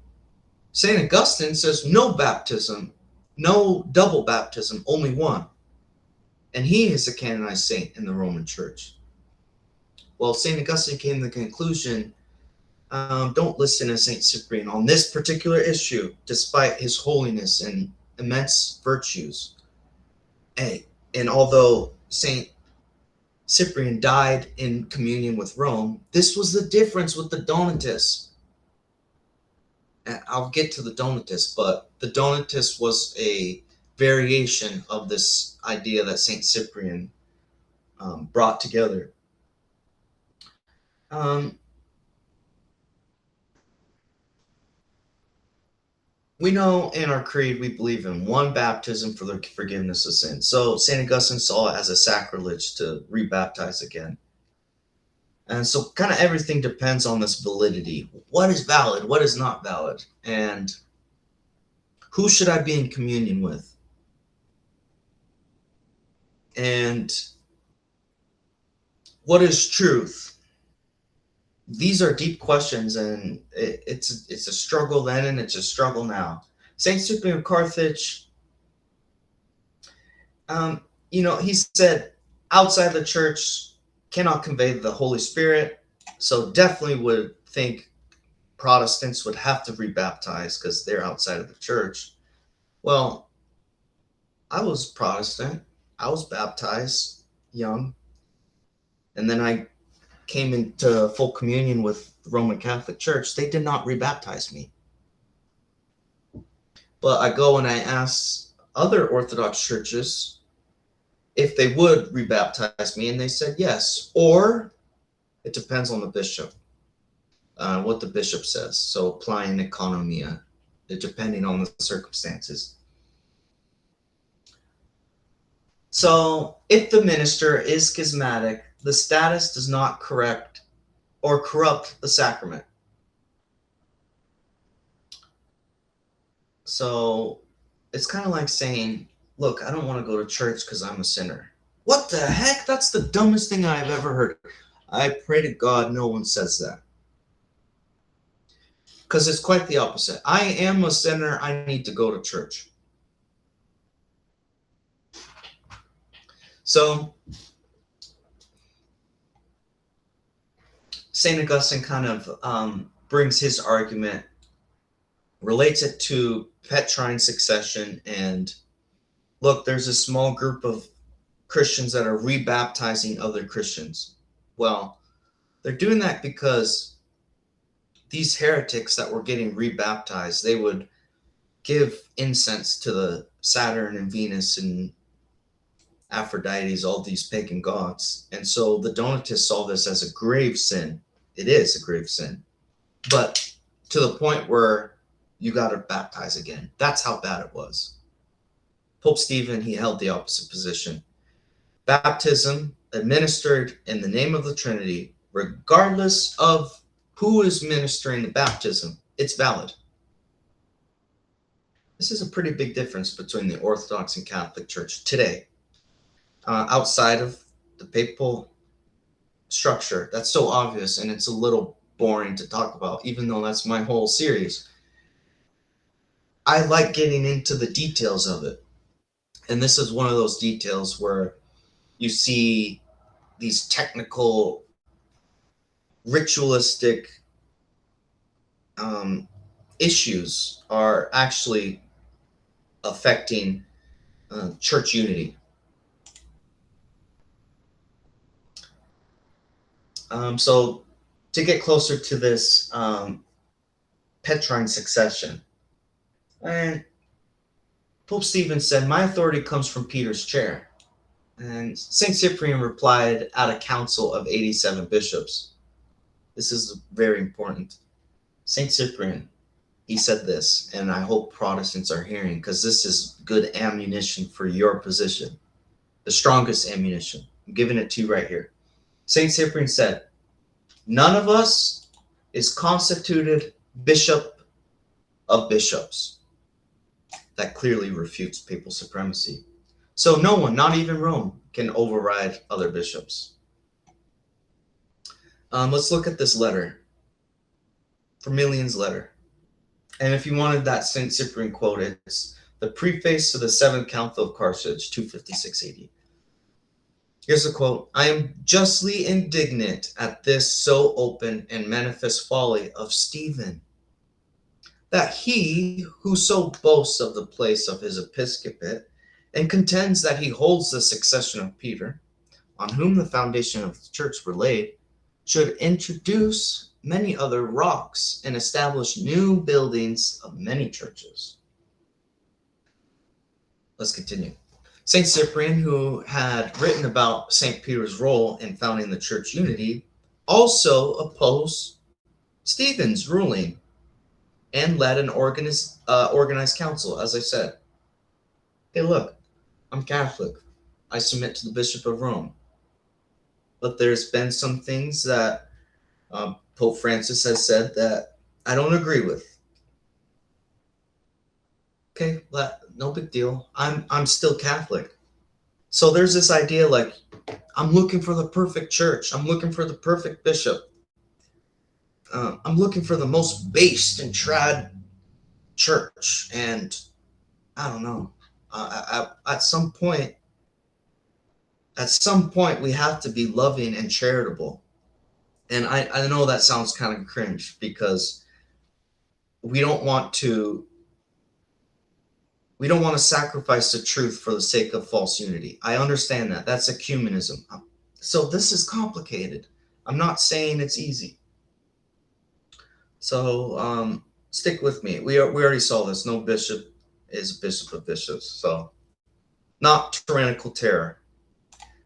St. Augustine says no baptism, no double baptism, only one. And he is a canonized saint in the Roman Church. Well, St. Augustine came to the conclusion, don't listen to St. Cyprian on this particular issue, despite his holiness and immense virtues. And although St. Cyprian died in communion with Rome, this was the difference with the Donatists. And I'll get to the Donatists, but the Donatists was a variation of this idea that St. Cyprian brought together. We know in our creed we believe in one baptism for the forgiveness of sin. So St. Augustine saw it as a sacrilege to rebaptize again. And so kind of everything depends on this validity. What is valid? What is not valid? And who should I be in communion with? And what is truth? These are deep questions, and it's a struggle then, and it's a struggle now. Saint Cyprian of Carthage, he said outside the church cannot convey the Holy Spirit, so definitely would think Protestants would have to rebaptize because they're outside of the church. Well, I was Protestant. I was baptized young, and then I came into full communion with the Roman Catholic Church. They did not rebaptize me. But I go and I ask other Orthodox churches if they would rebaptize me, and they said yes. Or it depends on the bishop, what the bishop says. So applying economia, depending on the circumstances. So if the minister is schismatic, the status does not corrupt the sacrament. So it's kind of like saying, look, I don't want to go to church because I'm a sinner. What the heck? That's the dumbest thing I've ever heard. I pray to God no one says that. Because it's quite the opposite. I am a sinner. I need to go to church. So St. Augustine kind of brings his argument, relates it to Petrine succession, and look, there's a small group of Christians that are rebaptizing other Christians. Well, they're doing that because these heretics that were getting rebaptized, they would give incense to the Saturn and Venus and Aphrodite's, all these pagan gods. And so the Donatists saw this as a grave sin. It is a grave sin. But to the point where you got to baptize again. That's how bad it was. Pope Stephen, he held the opposite position. Baptism administered in the name of the Trinity, regardless of who is ministering the baptism, it's valid. This is a pretty big difference between the Orthodox and Catholic Church today. Outside of the papal structure, that's so obvious, and it's a little boring to talk about, even though that's my whole series. I like getting into the details of it. And this is one of those details where you see these technical, ritualistic issues are actually affecting church unity. So to get closer to this Petrine succession, and Pope Stephen said, my authority comes from Peter's chair. And St. Cyprian replied at a council of 87 bishops. This is very important. St. Cyprian, he said this, and I hope Protestants are hearing, because this is good ammunition for your position. The strongest ammunition. I'm giving it to you right here. St. Cyprian said, none of us is constituted bishop of bishops. That clearly refutes papal supremacy. So no one, not even Rome, can override other bishops. Let's look at this letter. Firmilian's letter. And if you wanted that St. Cyprian quote, it's the preface to the 7th Council of Carthage, 256 AD. Here's the quote. I am justly indignant at this so open and manifest folly of Stephen, that he who so boasts of the place of his episcopate and contends that he holds the succession of Peter, on whom the foundation of the church were laid, should introduce many other rocks and establish new buildings of many churches. Let's continue. St. Cyprian, who had written about St. Peter's role in founding the church unity, also opposed Stephen's ruling and led an organized council, as I said. Hey, look, I'm Catholic. I submit to the Bishop of Rome. But there's been some things that Pope Francis has said that I don't agree with. Okay, no big deal. I'm still Catholic. So there's this idea like, I'm looking for the perfect church. I'm looking for the perfect bishop. I'm looking for the most based and trad church. And I don't know. At some point, we have to be loving and charitable. And I know that sounds kind of cringe, because we don't want to sacrifice the truth for the sake of false unity. I understand that. That's ecumenism. So this is complicated. I'm not saying it's easy. So stick with me. We already saw this. No bishop is a bishop of bishops. So not tyrannical terror.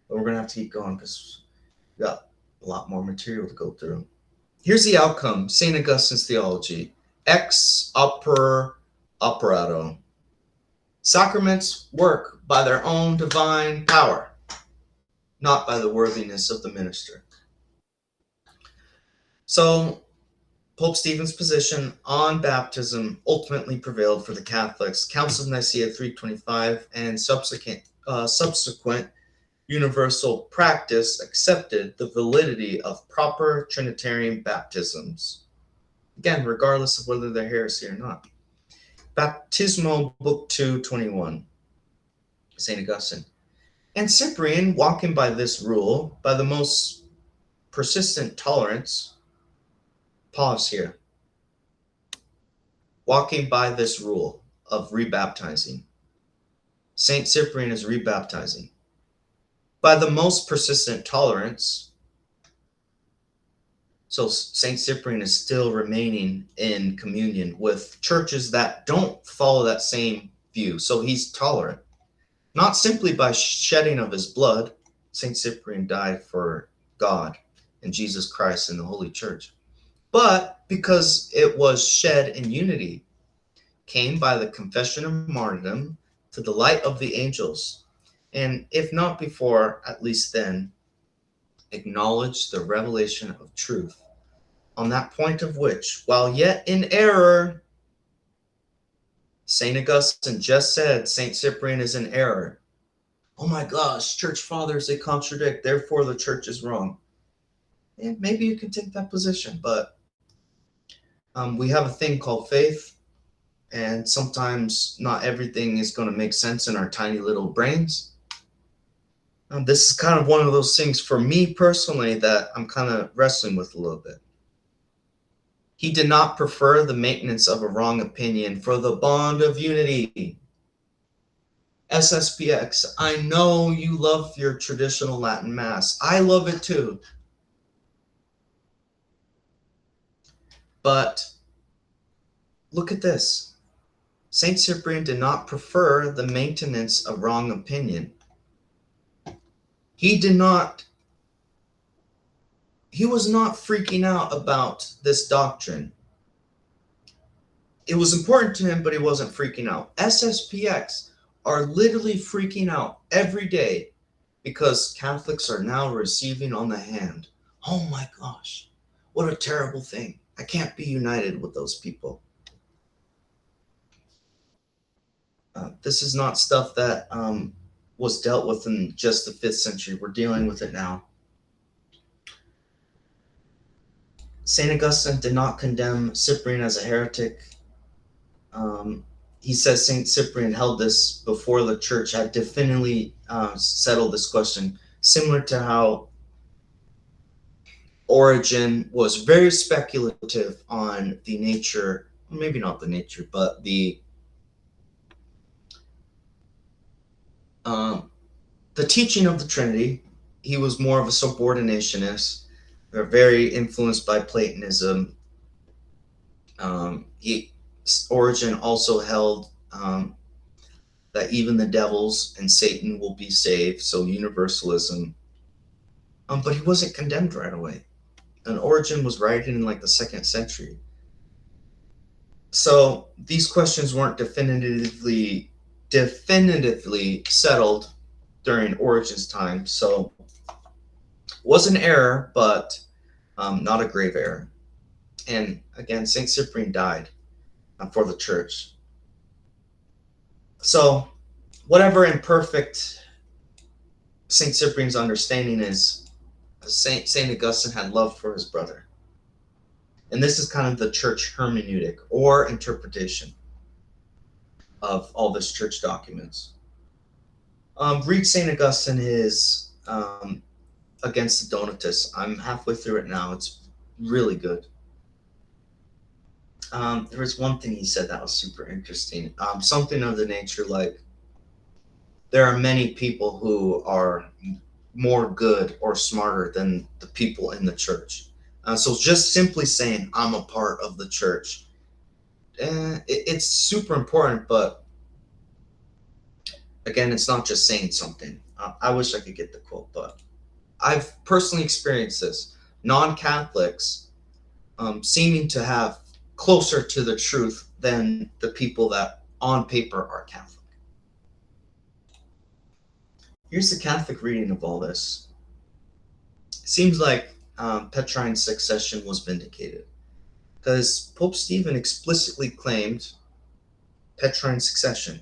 But we're going to have to keep going because we got a lot more material to go through. Here's the outcome. St. Augustine's theology. Ex operato. Sacraments work by their own divine power, not by the worthiness of the minister. So Pope Stephen's position on baptism ultimately prevailed for the Catholics. Council of Nicaea 325 and subsequent universal practice accepted the validity of proper Trinitarian baptisms. Again, regardless of whether they're heresy or not. Baptismo, Book 2, 21, St. Augustine. And Cyprian, walking by this rule, by the most persistent tolerance, pause here. walking by this rule of rebaptizing. Saint Cyprian is rebaptizing. By the most persistent tolerance, so Saint Cyprian is still remaining in communion with churches that don't follow that same view. So he's tolerant. Not simply by shedding of his blood. Saint Cyprian died for God and Jesus Christ and the Holy Church. But because it was shed in unity, came by the confession of martyrdom to the light of the angels, and if not before, at least then, acknowledged the revelation of truth, on that point of which, while yet in error, St. Augustine just said St. Cyprian is in error. Oh my gosh, church fathers, they contradict, therefore the church is wrong. And maybe you can take that position, but we have a thing called faith, and sometimes not everything is going to make sense in our tiny little brains. This is kind of one of those things for me personally that I'm kind of wrestling with a little bit. He did not prefer the maintenance of a wrong opinion for the bond of unity. SSPX, I know you love your traditional Latin Mass. I love it too. But look at this. Saint Cyprian did not prefer the maintenance of wrong opinion. He was not freaking out about this doctrine. It was important to him, but he wasn't freaking out. SSPX are literally freaking out every day because Catholics are now receiving on the hand. Oh my gosh, what a terrible thing. I can't be united with those people. This is not stuff that was dealt with in just the 5th century. We're dealing with it now. St. Augustine did not condemn Cyprian as a heretic. He says St. Cyprian held this before the church had definitively settled this question, similar to how Origen was very speculative on the nature, maybe not the nature, but the teaching of the Trinity. He was more of a subordinationist. They're very influenced by Platonism. Origen also held that even the devils and Satan will be saved, so universalism. But he wasn't condemned right away. And Origen was writing in like the 2nd century. So these questions weren't definitively settled during Origen's time. So it was an error, but not a grave error. And again, St. Cyprian died for the church. So whatever imperfect St. Cyprian's understanding is, St. Augustine had love for his brother. And this is kind of the church hermeneutic or interpretation of all this church documents. Read St. Augustine is Against the Donatists. I'm halfway through it now. It's really good. There was one thing he said that was super interesting. Something of the nature like, there are many people who are more good or smarter than the people in the church. So just simply saying, I'm a part of the church, it's super important, but again, it's not just saying something. I wish I could get the quote, but I've personally experienced this. Non-Catholics seeming to have closer to the truth than the people that on paper are Catholic. Here's the Catholic reading of all this. It seems like Petrine succession was vindicated, because Pope Stephen explicitly claimed Petrine succession.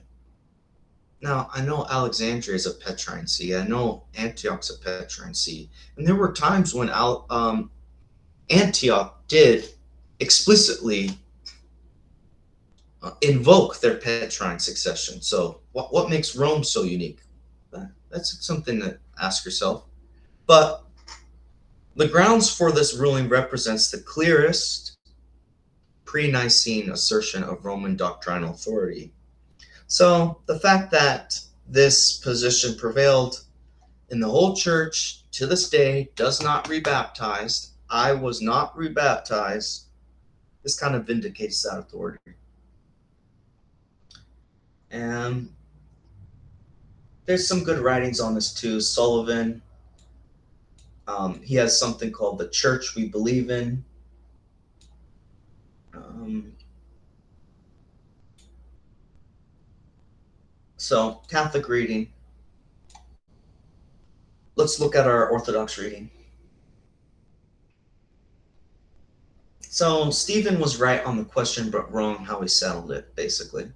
Now, I know Alexandria is a Petrine see. I know Antioch's a Petrine see. And there were times when Antioch did explicitly invoke their Petrine succession. So what makes Rome so unique? That's something to ask yourself. But the grounds for this ruling represents the clearest pre-Nicene assertion of Roman doctrinal authority. So the fact that this position prevailed in the whole church to this day, does not rebaptize, I was not rebaptized, this kind of vindicates that authority. And there's some good writings on this too. Sullivan, he has something called The Church We Believe In. So, Catholic reading. Let's look at our Orthodox reading. So, Stephen was right on the question, but wrong how he settled it, basically.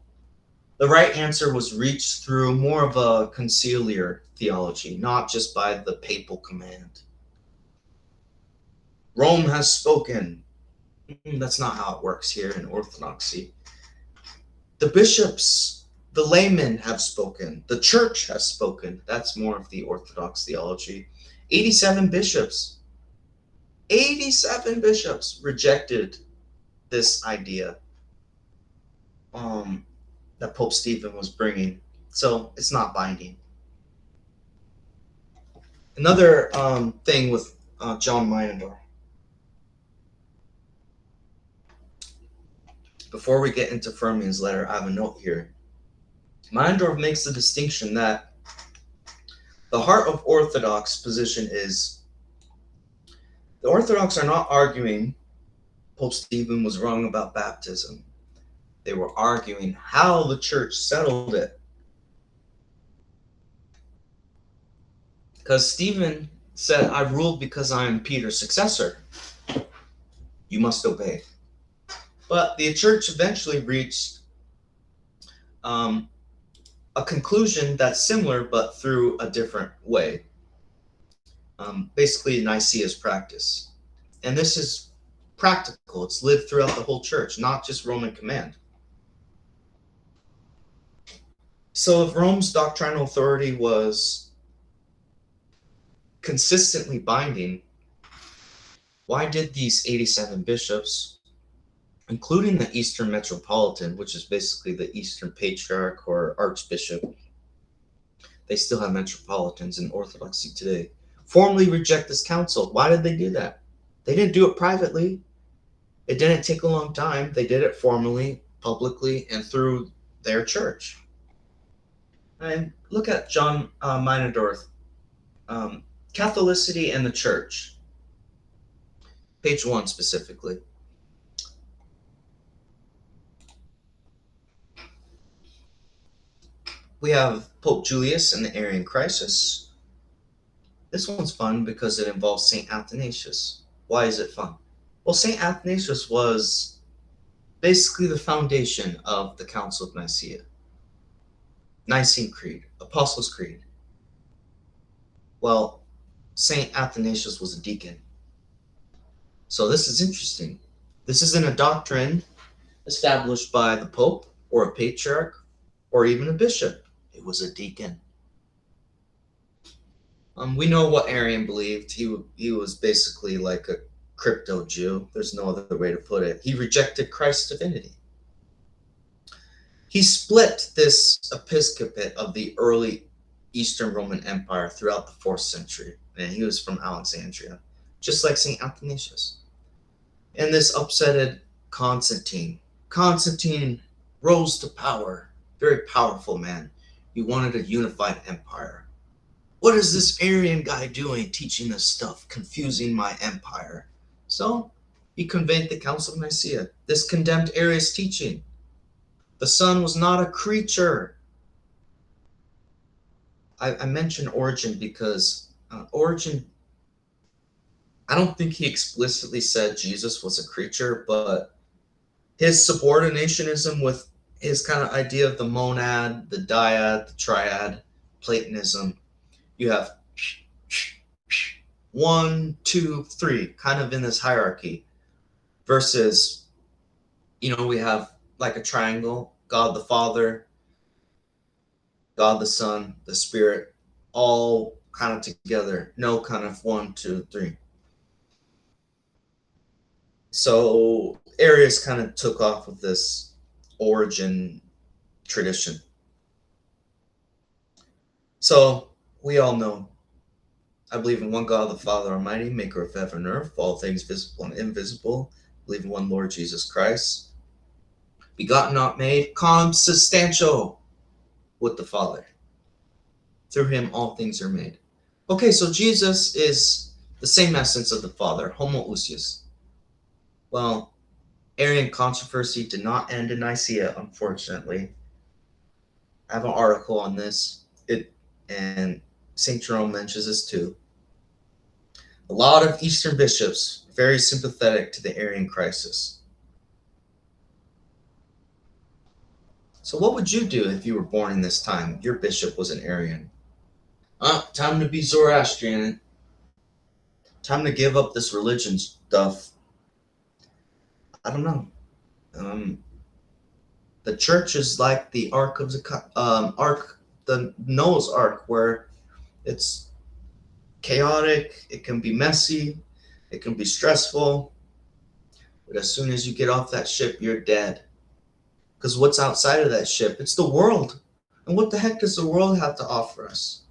The right answer was reached through more of a conciliar theology, not just by the papal command. Rome has spoken. That's not how it works here in Orthodoxy. The bishops, the laymen have spoken. The church has spoken. That's more of the Orthodox theology. 87 bishops rejected this idea that Pope Stephen was bringing. So it's not binding. Another thing with John Meinendorf. Before we get into Fermian's letter, I have a note here. Meinendorf makes the distinction that the heart of Orthodox position is the Orthodox are not arguing Pope Stephen was wrong about baptism. They were arguing how the church settled it. Because Stephen said, I ruled because I am Peter's successor. You must obey. But the church eventually reached a conclusion that's similar, but through a different way. Basically, Nicaea's practice. And this is practical. It's lived throughout the whole church, not just Roman command. So if Rome's doctrinal authority was consistently binding, why did these 87 bishops, including the Eastern Metropolitan, which is basically the Eastern Patriarch or Archbishop, they still have metropolitans in Orthodoxy today, formally reject this council? Why did they do that? They didn't do it privately. It didn't take a long time. They did it formally, publicly, and through their church. And look at John Meinendorf, Catholicity and the Church, page 1 specifically. We have Pope Julius and the Arian crisis. This one's fun because it involves St. Athanasius. Why is it fun? Well, St. Athanasius was basically the foundation of the Council of Nicaea. Nicene Creed, Apostles' Creed. Well, St. Athanasius was a deacon. So this is interesting. This isn't a doctrine established by the Pope or a patriarch or even a bishop. It was a deacon. We know what Arian believed. He was basically like a crypto Jew. There's no other way to put it. He rejected Christ's divinity. He split this episcopate of the early Eastern Roman Empire throughout the 4th century. And he was from Alexandria, just like St. Athanasius. And this upsetted Constantine. Constantine rose to power. Very powerful man. He wanted a unified empire. What is this Arian guy doing, teaching this stuff, confusing my empire? So he convened the Council of Nicaea. This condemned Arius' teaching. The Son was not a creature. I mentioned Origen because Origen, I don't think he explicitly said Jesus was a creature, but his subordinationism with his kind of idea of the monad, the dyad, the triad, Platonism, you have 1, 2, 3, kind of in this hierarchy, versus, we have like a triangle, God the Father, God the Son, the Spirit, all kind of together. No kind of 1, 2, 3. So Arius kind of took off with this origin tradition. So we all know, I believe in one God, the Father Almighty, maker of heaven and earth, all things visible and invisible. I believe in one Lord Jesus Christ, begotten, not made, consubstantial with the Father. Through him all things are made. Okay, so Jesus is the same essence of the Father, homoousios. Well, Arian controversy did not end in Nicaea, unfortunately. I have an article on this, and St. Jerome mentions this too. A lot of Eastern bishops very sympathetic to the Arian crisis. So what would you do if you were born in this time? Your bishop was an Arian. Time to be Zoroastrian. Time to give up this religion stuff. I don't know. The church is like the the Noah's Ark, where it's chaotic, it can be messy, it can be stressful, but as soon as you get off that ship, you're dead. Because what's outside of that ship? It's the world. And what the heck does the world have to offer us?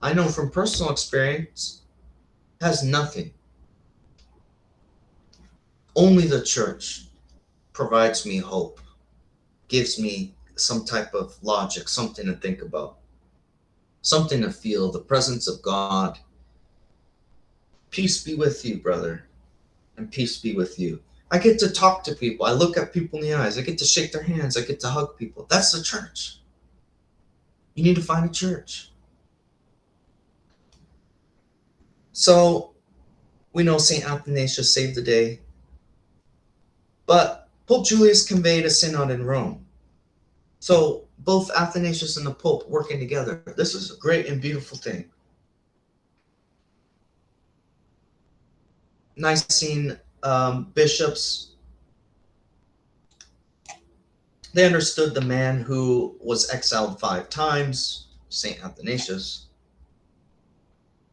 I know from personal experience, it has nothing. Only the church provides me hope, gives me some type of logic, something to think about, something to feel, the presence of God. Peace be with you, brother, and peace be with you. I get to talk to people. I look at people in the eyes. I get to shake their hands. I get to hug people. That's the church. You need to find a church. So we know St. Athanasius saved the day, but Pope Julius conveyed a synod in Rome. So both Athanasius and the Pope working together. This is a great and beautiful thing. Nicene bishops, they understood the man who was exiled 5 times, St. Athanasius.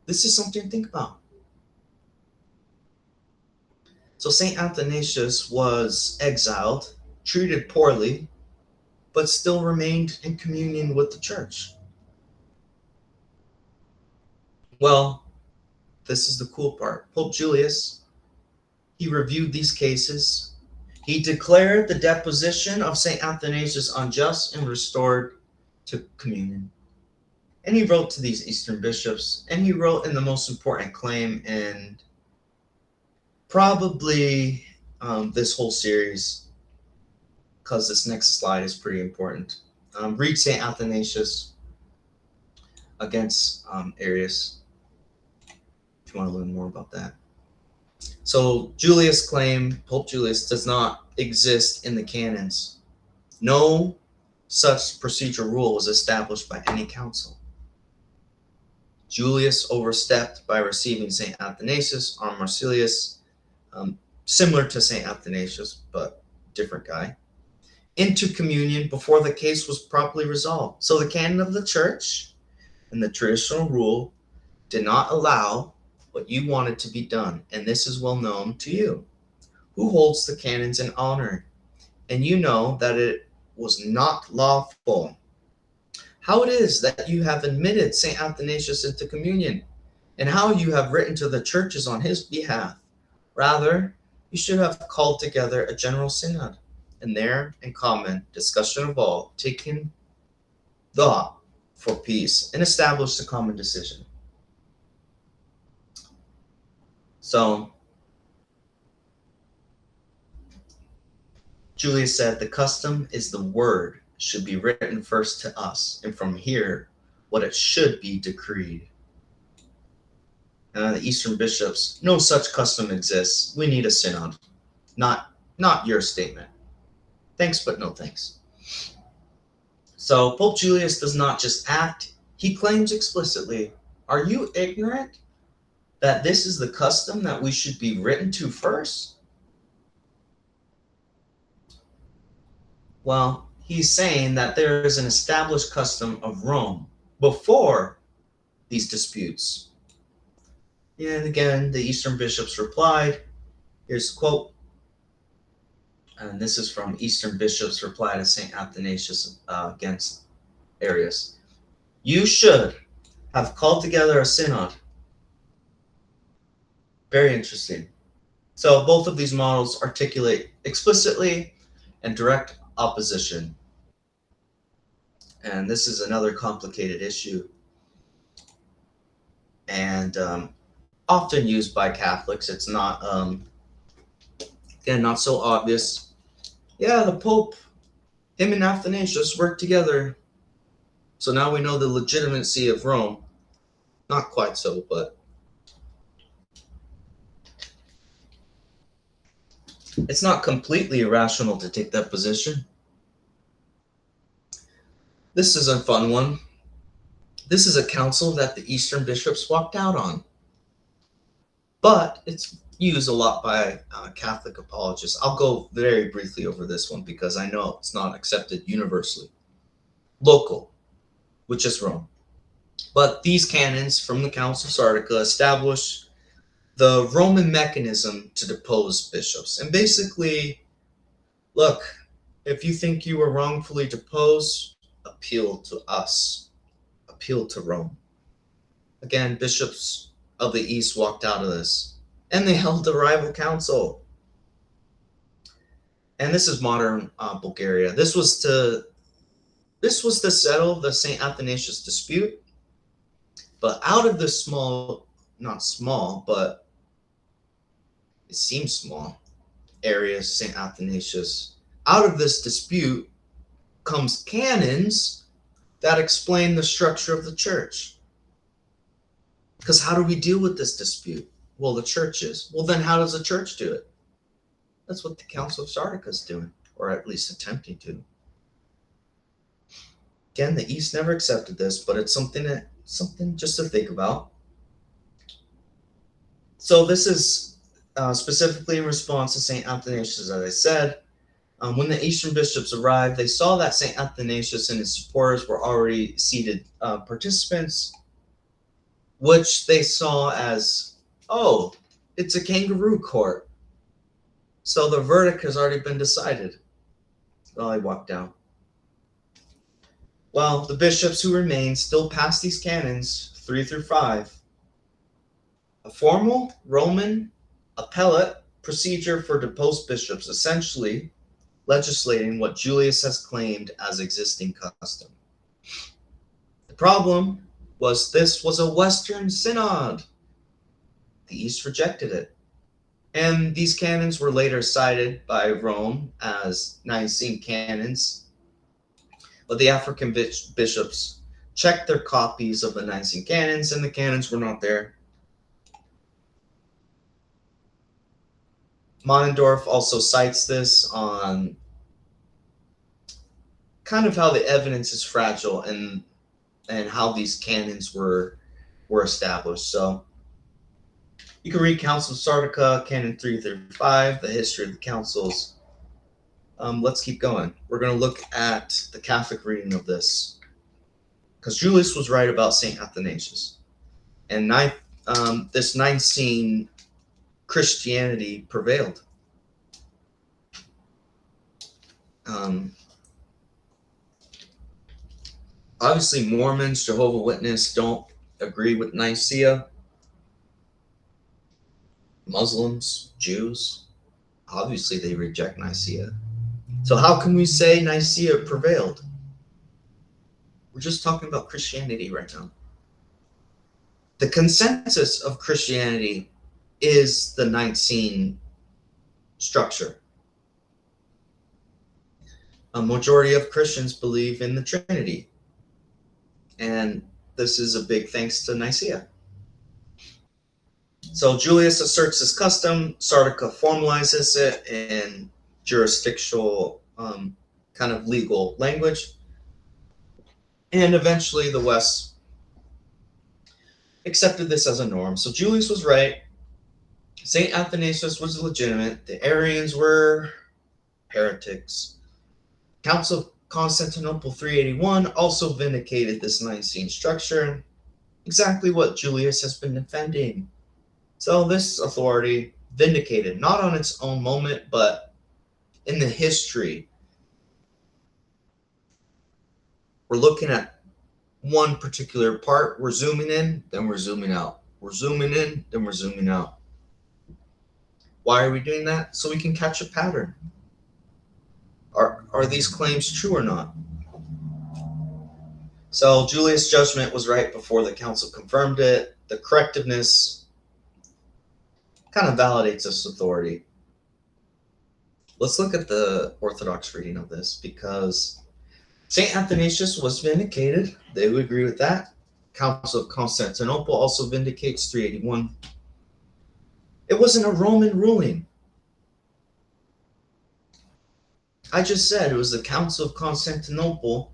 This is something to think about. So St. Athanasius was exiled, treated poorly, but still remained in communion with the church. Well, this is the cool part. Pope Julius, he reviewed these cases. He declared the deposition of St. Athanasius unjust and restored to communion. And he wrote to these Eastern bishops, and he wrote in the most important claim in probably this whole series, because this next slide is pretty important. Read St. Athanasius against Arius if you want to learn more about that. So Julius claimed, Pope Julius, does not exist in the canons. No such procedural rule was established by any council. Julius overstepped by receiving St. Athanasius or Marsilius, similar to St. Athanasius, but different guy, into communion before the case was properly resolved. So the canon of the church and the traditional rule did not allow what you wanted to be done, and this is well known to you, who holds the canons in honor, and you know that it was not lawful. How it is that you have admitted St. Athanasius into communion, and how you have written to the churches on his behalf. Rather, you should have called together a general synod, and there, in common discussion of all, taking thought for peace, and established a common decision. So, Julius said, the custom is the word should be written first to us, and from here, what it should be decreed. The Eastern bishops, no such custom exists. We need a synod. Not your statement. Thanks, but no thanks. So Pope Julius does not just act, he claims explicitly, are you ignorant that this is the custom that we should be written to first? Well, he's saying that there is an established custom of Rome before these disputes. And again, the Eastern bishops replied, here's a quote, And this is from Eastern Bishop's reply to St. Athanasius against Arius. You should have called together a synod. Very interesting. So both of these models articulate explicitly and direct opposition. And this is another complicated issue, and often used by Catholics. It's not, again, not so obvious. Yeah, the Pope, him and Athanasius worked together. So now we know the legitimacy of Rome. Not quite so, but it's not completely irrational to take that position. This is a fun one. This is a council that the Eastern bishops walked out on. But it's used a lot by Catholic apologists. I'll go very briefly over this one because I know it's not accepted universally. Local, which is Rome. But these canons from the Council of Sardica establish the Roman mechanism to depose bishops. And basically, look, if you think you were wrongfully deposed, appeal to us, appeal to Rome. Again, bishops of the East walked out of this, and they held a rival council. And this is modern Bulgaria. This was to settle the St. Athanasius dispute. But out of this small, not small, but it seems small, area, St. Athanasius, out of this dispute comes canons that explain the structure of the church. Because how do we deal with this dispute? Well, the church is. Well, then how does the church do it? That's what the Council of Sardica is doing, or at least attempting to. Again, the East never accepted this, but it's something just to think about. So this is specifically in response to St. Athanasius, as I said. When the Eastern bishops arrived, they saw that St. Athanasius and his supporters were already seated participants, which they saw as, oh, it's a kangaroo court. So the verdict has already been decided. Well, I walked out. Well, the bishops who remained still passed these canons, 3 through 5. A formal Roman appellate procedure for deposed bishops, essentially legislating what Julius has claimed as existing custom. The problem was this was a Western synod. The East rejected it. And these canons were later cited by Rome as Nicene canons. But the African bishops checked their copies of the Nicene canons, and the canons were not there. Monendorf also cites this on kind of how the evidence is fragile and how these canons were established. So you can read Council of Sardica, Canon 3 through 5, the history of the councils. Let's keep going. We're going to look at the Catholic reading of this, because Julius was right about St. Athanasius. And this Nicene Christianity prevailed. Obviously, Mormons, Jehovah's Witnesses don't agree with Nicaea. Muslims, Jews, obviously they reject Nicaea. So how can we say Nicaea prevailed? We're just talking about Christianity right now. The consensus of Christianity is the Nicene structure. A majority of Christians believe in the Trinity. And this is a big thanks to Nicaea. So Julius asserts his custom, Sardica formalizes it in jurisdictional kind of legal language, and eventually the West accepted this as a norm. So Julius was right. St. Athanasius was legitimate. The Arians were heretics. Council of Constantinople 381 also vindicated this Nicene structure, exactly what Julius has been defending. So this authority vindicated, not on its own moment, but in the history, we're looking at one particular part, we're zooming in, then we're zooming out. We're zooming in, then we're zooming out. Why are we doing that? So we can catch a pattern. Are these claims true or not? So Julius' judgment was right before the council confirmed it. The correctiveness kind of validates this authority. Let's look at the Orthodox reading of this, because St. Athanasius was vindicated. They would agree with that. Council of Constantinople also vindicates 381. It wasn't a Roman ruling. I just said it was the Council of Constantinople,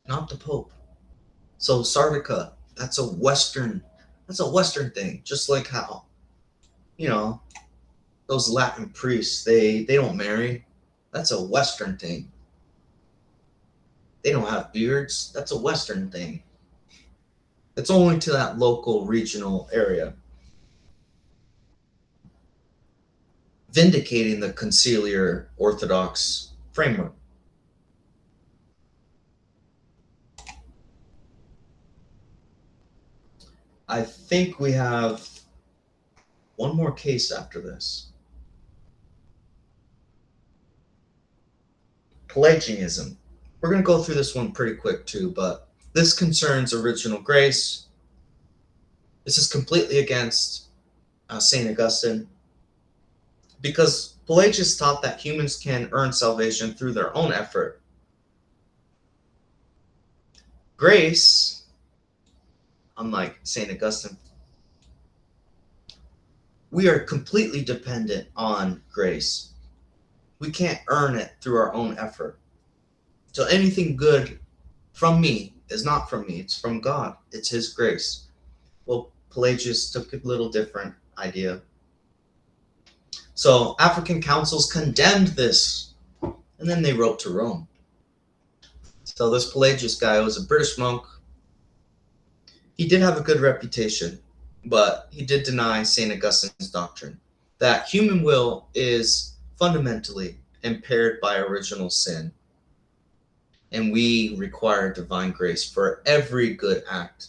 not the Pope. So Sardica, that's a Western thing. Just like how, those Latin priests, they don't marry. That's a Western thing. They don't have beards. That's a Western thing. It's only to that local regional area. Vindicating the conciliar Orthodox framework. I think we have one more case after this. Pelagianism. We're going to go through this one pretty quick too, but this concerns original grace. This is completely against St. Augustine, because Pelagius taught that humans can earn salvation through their own effort. Grace, unlike St. Augustine, we are completely dependent on grace. We can't earn it through our own effort. So anything good from me is not from me, it's from God. It's His grace. Well, Pelagius took a little different idea. So African councils condemned this, and then they wrote to Rome. So this Pelagius guy was a British monk. He did have a good reputation, but he did deny St. Augustine's doctrine that human will is fundamentally impaired by original sin, and we require divine grace for every good act.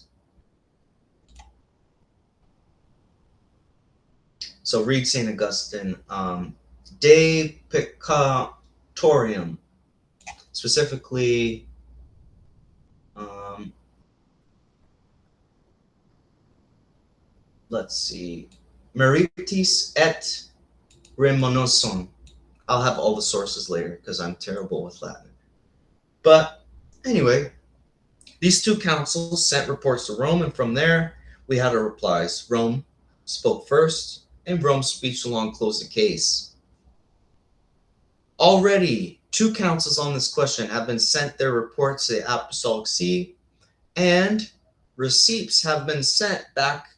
So read St. Augustine, De Peccatorium, specifically, let's see, Meritis et Remonoson. I'll have all the sources later because I'm terrible with Latin. But anyway, these two councils sent reports to Rome, and from there we had our replies. Rome spoke first, and Rome's speech alone closed the case. Already, 2 councils on this question have been sent their reports to the Apostolic See, and receipts have been sent back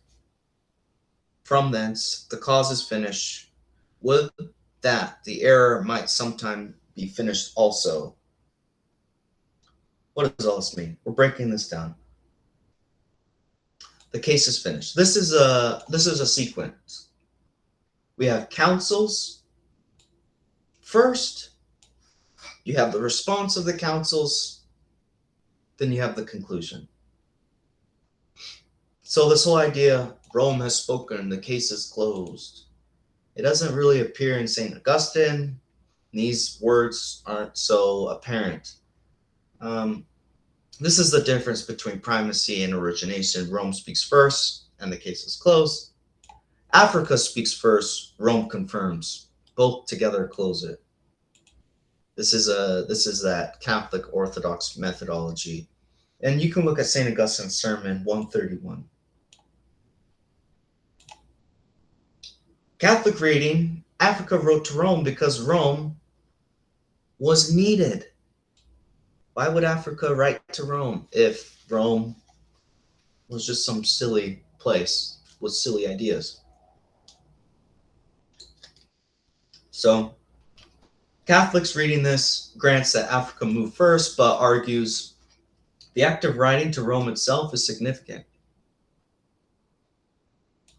from thence. The cause is finished. With that, the error might sometime be finished also. What does all this mean? We're breaking this down. The case is finished. This is a sequence. We have councils. First, you have the response of the councils. Then you have the conclusion. So this whole idea, Rome has spoken, the case is closed. It doesn't really appear in St. Augustine. These words aren't so apparent. This is the difference between primacy and origination. Rome speaks first, and the case is closed. Africa speaks first, Rome confirms. Both together close it. This is that Catholic Orthodox methodology. And you can look at St. Augustine's sermon 131. Catholic reading, Africa wrote to Rome because Rome was needed. Why would Africa write to Rome if Rome was just some silly place with silly ideas? So Catholics reading this grants that Africa moved first, but argues the act of writing to Rome itself is significant.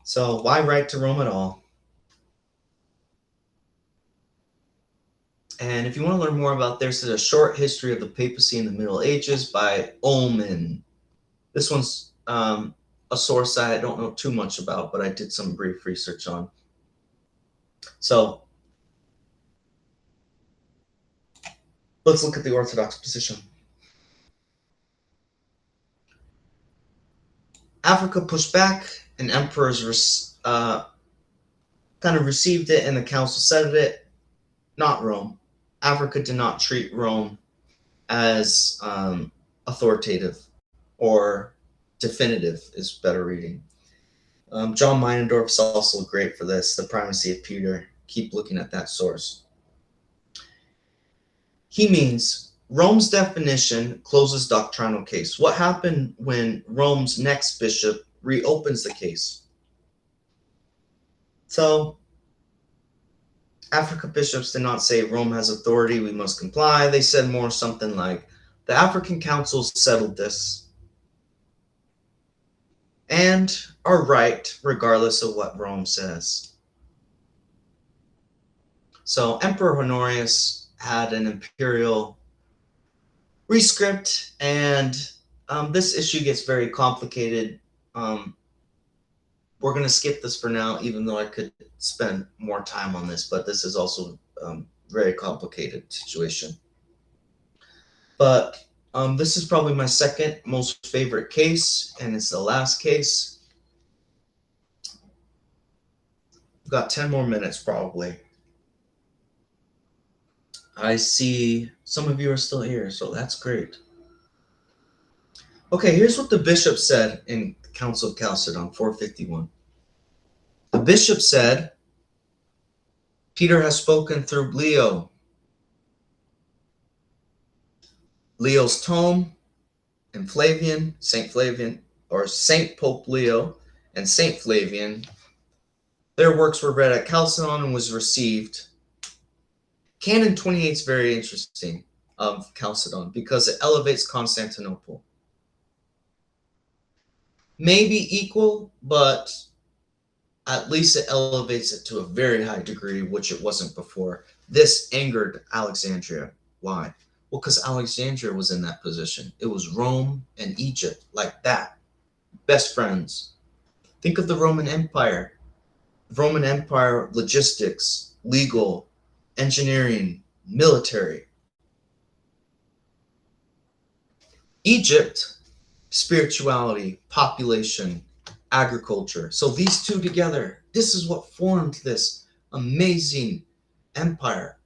So why write to Rome at all? And if you want to learn more about this, there's a short history of the papacy in the Middle Ages by Ullman. This one's a source I don't know too much about, but I did some brief research on. So let's look at the Orthodox position. Africa pushed back, and emperors kind of received it, and the council settled it. Not Rome. Africa did not treat Rome as authoritative or definitive is better reading. John Meinendorf is also great for this, the primacy of Peter. Keep looking at that source. He means Rome's definition closes doctrinal case. What happened when Rome's next bishop reopens the case? So Africa bishops did not say Rome has authority, we must comply. They said more something like, the African councils settled this and are right regardless of what Rome says. So Emperor Honorius had an imperial rescript, and this issue gets very complicated. We're going to skip this for now, even though I could spend more time on this, but this is also a very complicated situation. But this is probably my second most favorite case, and it's the last case. We've got 10 more minutes probably. I see some of you are still here, so that's great. Okay, here's what the bishop said in the Council of Chalcedon, 451. The bishop said, Peter has spoken through Leo. Leo's tome and Flavian, Saint Flavian, or Saint Pope Leo and Saint Flavian, their works were read at Chalcedon and was received. Canon 28 is very interesting of Chalcedon because it elevates Constantinople. Maybe equal, but at least it elevates it to a very high degree, which it wasn't before. This angered Alexandria. Why? Well, because Alexandria was in that position. It was Rome and Egypt, like that. Best friends. Think of the Roman Empire. The Roman Empire, logistics, legal, engineering, military. Egypt, spirituality, population, agriculture. So these two together, this is what formed this amazing empire.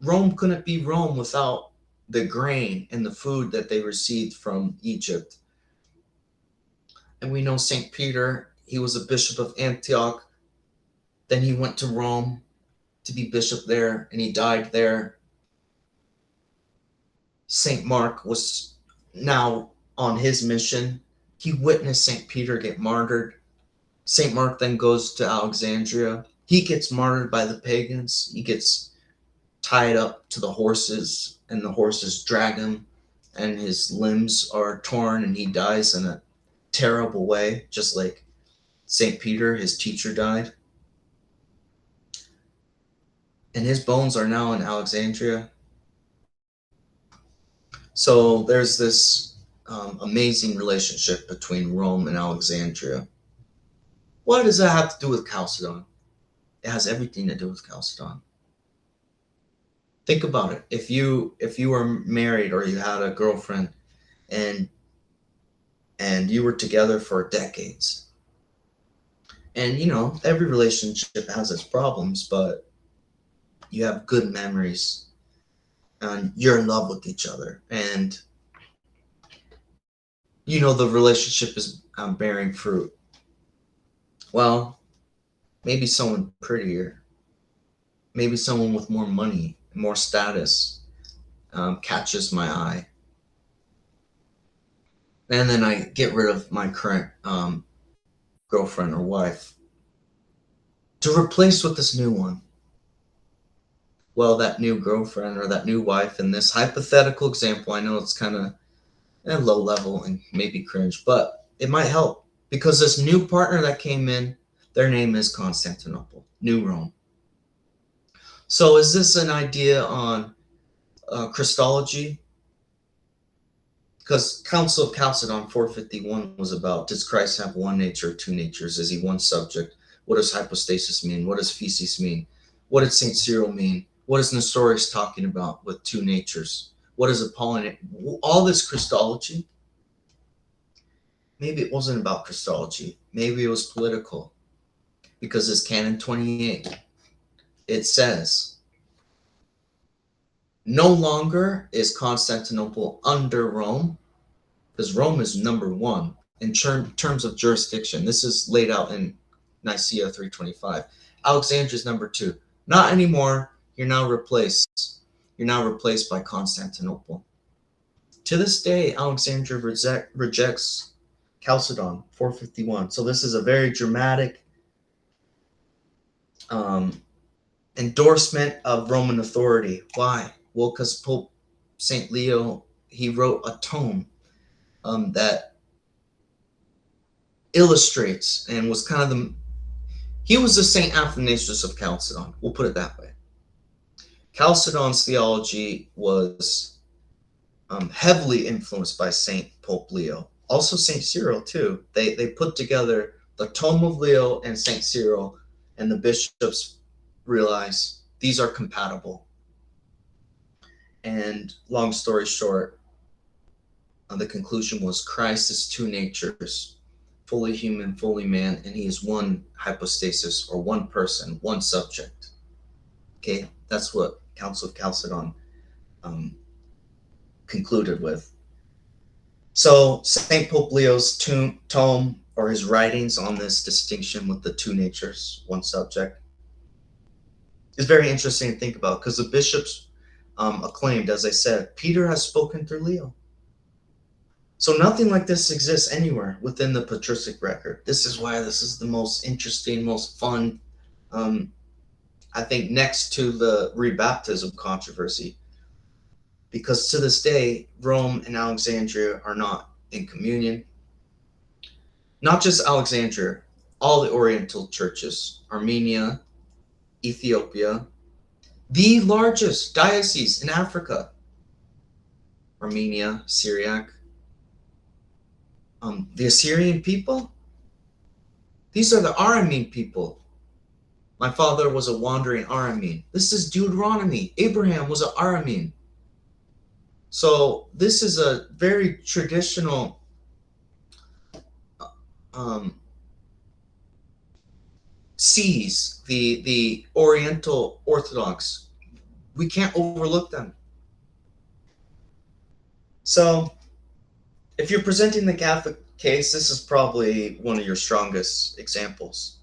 Rome couldn't be Rome without the grain and the food that they received from Egypt. And we know St. Peter, he was a bishop of Antioch. Then he went to Rome to be bishop there, and he died there. St. Mark was now on his mission. He witnessed St. Peter get martyred. St. Mark then goes to Alexandria. He gets martyred by the pagans. He gets tied up to the horses, and the horses drag him, and his limbs are torn, and he dies in a terrible way, just like St. Peter, his teacher, died. And his bones are now in Alexandria. So there's this amazing relationship between Rome and Alexandria. What does that have to do with Chalcedon? It has everything to do with Chalcedon. Think about it. If you were married or you had a girlfriend and you were together for decades, and you know, every relationship has its problems, but you have good memories and you're in love with each other, and you know the relationship is bearing fruit. Well, maybe someone prettier, maybe someone with more money, more status catches my eye, and then I get rid of my current girlfriend or wife to replace with this new one. Well, that new girlfriend or that new wife in this hypothetical example, I know it's kind of low level and maybe cringe, but it might help because this new partner that came in, their name is Constantinople, New Rome. So is this an idea on Christology? Because Council of Chalcedon 451 was about, does Christ have one nature or two natures? Is he one subject? What does hypostasis mean? What does physis mean? What did St. Cyril mean? What is Nestorius talking about with two natures? What is Apollinarian? All this Christology, maybe it wasn't about Christology. Maybe it was political. Because it's Canon 28. It says, no longer is Constantinople under Rome, because Rome is number one in terms of jurisdiction. This is laid out in Nicaea 325. Alexandria is number two. Not anymore. You're now replaced. You're now replaced by Constantinople. To this day, Alexandria rejects Chalcedon 451. So this is a very dramatic endorsement of Roman authority. Why? Well, because Pope St. Leo, he wrote a tome that illustrates and was kind of he was the St. Athanasius of Chalcedon. We'll put it that way. Chalcedon's theology was heavily influenced by St. Pope Leo. Also St. Cyril, too. They put together the tome of Leo and St. Cyril, and the bishops realized these are compatible. And long story short, the conclusion was Christ is two natures, fully human, fully man, and he is one hypostasis, or one person, one subject. Okay, that's what Council of Chalcedon concluded with. So St. Pope Leo's tome, or his writings on this distinction with the two natures, one subject, is very interesting to think about, because the bishops acclaimed, as I said, Peter has spoken through Leo. So nothing like this exists anywhere within the patristic record. This is why this is the most interesting, most fun, I think, next to the rebaptism controversy. Because to this day, Rome and Alexandria are not in communion. Not just Alexandria, all the Oriental churches, Armenia, Ethiopia, the largest diocese in Africa, Armenia, Syriac, the Assyrian people, these are the Aramean people. My father was a wandering Aramean. This is Deuteronomy. Abraham was an Aramean. So this is a very traditional sees the Oriental Orthodox. We can't overlook them. So if you're presenting the Catholic case, this is probably one of your strongest examples.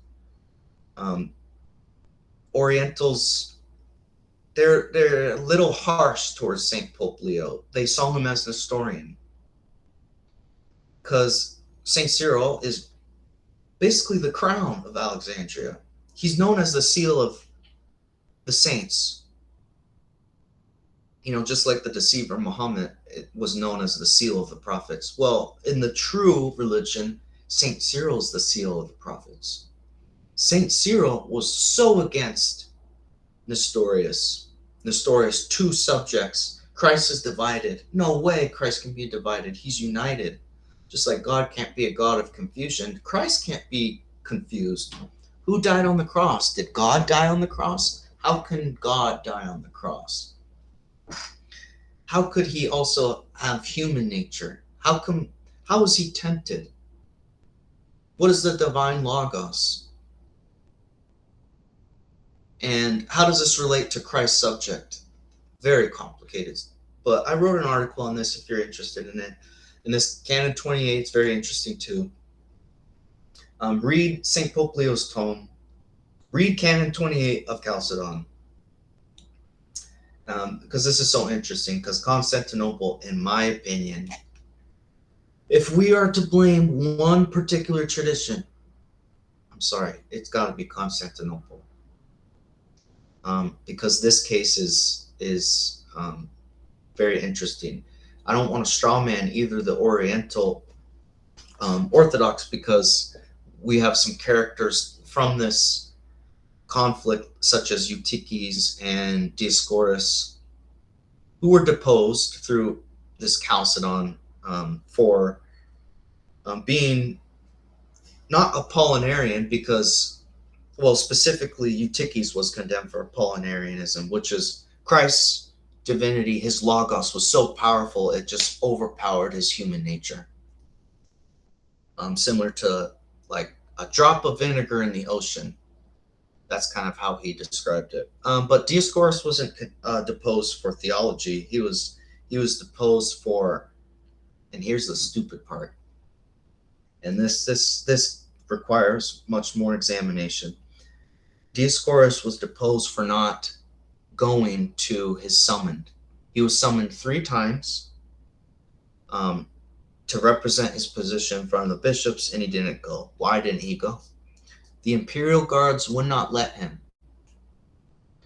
Orientals, they're a little harsh towards St. Pope Leo. They saw him as an Nestorian, because St. Cyril is basically the crown of Alexandria. He's known as the seal of the saints. You know, just like the deceiver Muhammad, it was known as the seal of the prophets. Well, in the true religion, St. Cyril is the seal of the prophets. St. Cyril was so against Nestorius, two subjects. Christ is divided. No way Christ can be divided. He's united. Just like God can't be a God of confusion, Christ can't be confused. Who died on the cross? Did God die on the cross? How can God die on the cross? How could he also have human nature? How was he tempted? What is the divine logos? And how does this relate to Christ's subject? Very complicated. But I wrote an article on this if you're interested in it. And this Canon 28 is very interesting too. Read St. Pope Leo's tome. Read Canon 28 of Chalcedon. Because this is so interesting, because Constantinople, in my opinion, if we are to blame one particular tradition, I'm sorry, it's got to be Constantinople. Because this case is very interesting. I don't want to straw man either the Oriental Orthodox, because we have some characters from this conflict, such as Eutyches and Dioscorus, who were deposed through this Chalcedon for being not Apollinarian, because, well, specifically Eutyches was condemned for Apollinarianism, which is Christ's divinity, his logos was so powerful it just overpowered his human nature. Similar to like a drop of vinegar in the ocean. That's kind of how he described it. But Dioscorus wasn't deposed for theology. He was deposed for, and here's the stupid part, and this requires much more examination. Dioscorus was deposed for not going to his summon. He was summoned 3 times to represent his position in front of the bishops, and he didn't go. Why didn't he go? The imperial guards would not let him.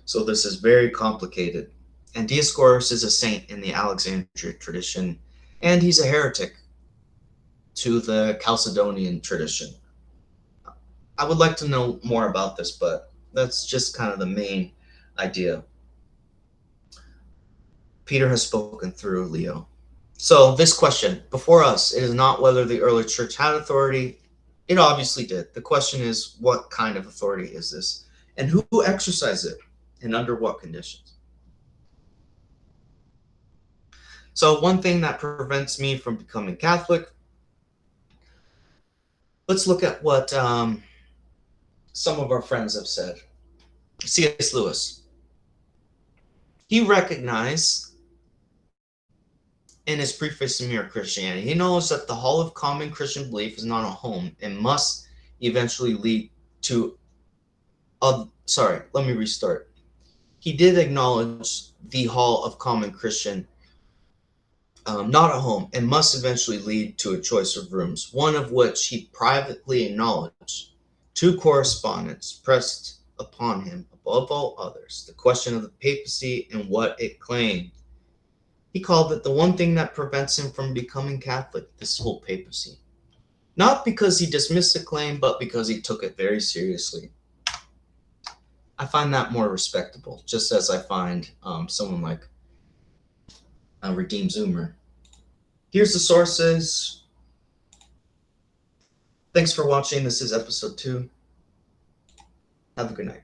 So this is very complicated. And Dioscorus is a saint in the Alexandrian tradition, and he's a heretic to the Chalcedonian tradition. I would like to know more about this, but that's just kind of the main idea. Peter has spoken through Leo. So this question, before us, it is not whether the early church had authority. It obviously did. The question is, what kind of authority is this? And who exercised it? And under what conditions? So one thing that prevents me from becoming Catholic, let's look at what some of our friends have said. C.S. Lewis. He recognized in his preface to Mere Christianity, he knows that the hall of common Christian belief is not a home and must eventually lead to let me restart. He did acknowledge the hall of common Christian, not a home, and must eventually lead to a choice of rooms, one of which he privately acknowledged. 2 correspondents pressed upon him above all others the question of the papacy and what it claimed. He called it the one thing that prevents him from becoming Catholic, this whole papacy. Not because he dismissed the claim, but because he took it very seriously. I find that more respectable, just as I find someone like Redeemed Zoomer. Here's the sources. Thanks for watching. This is episode 2. Have a good night.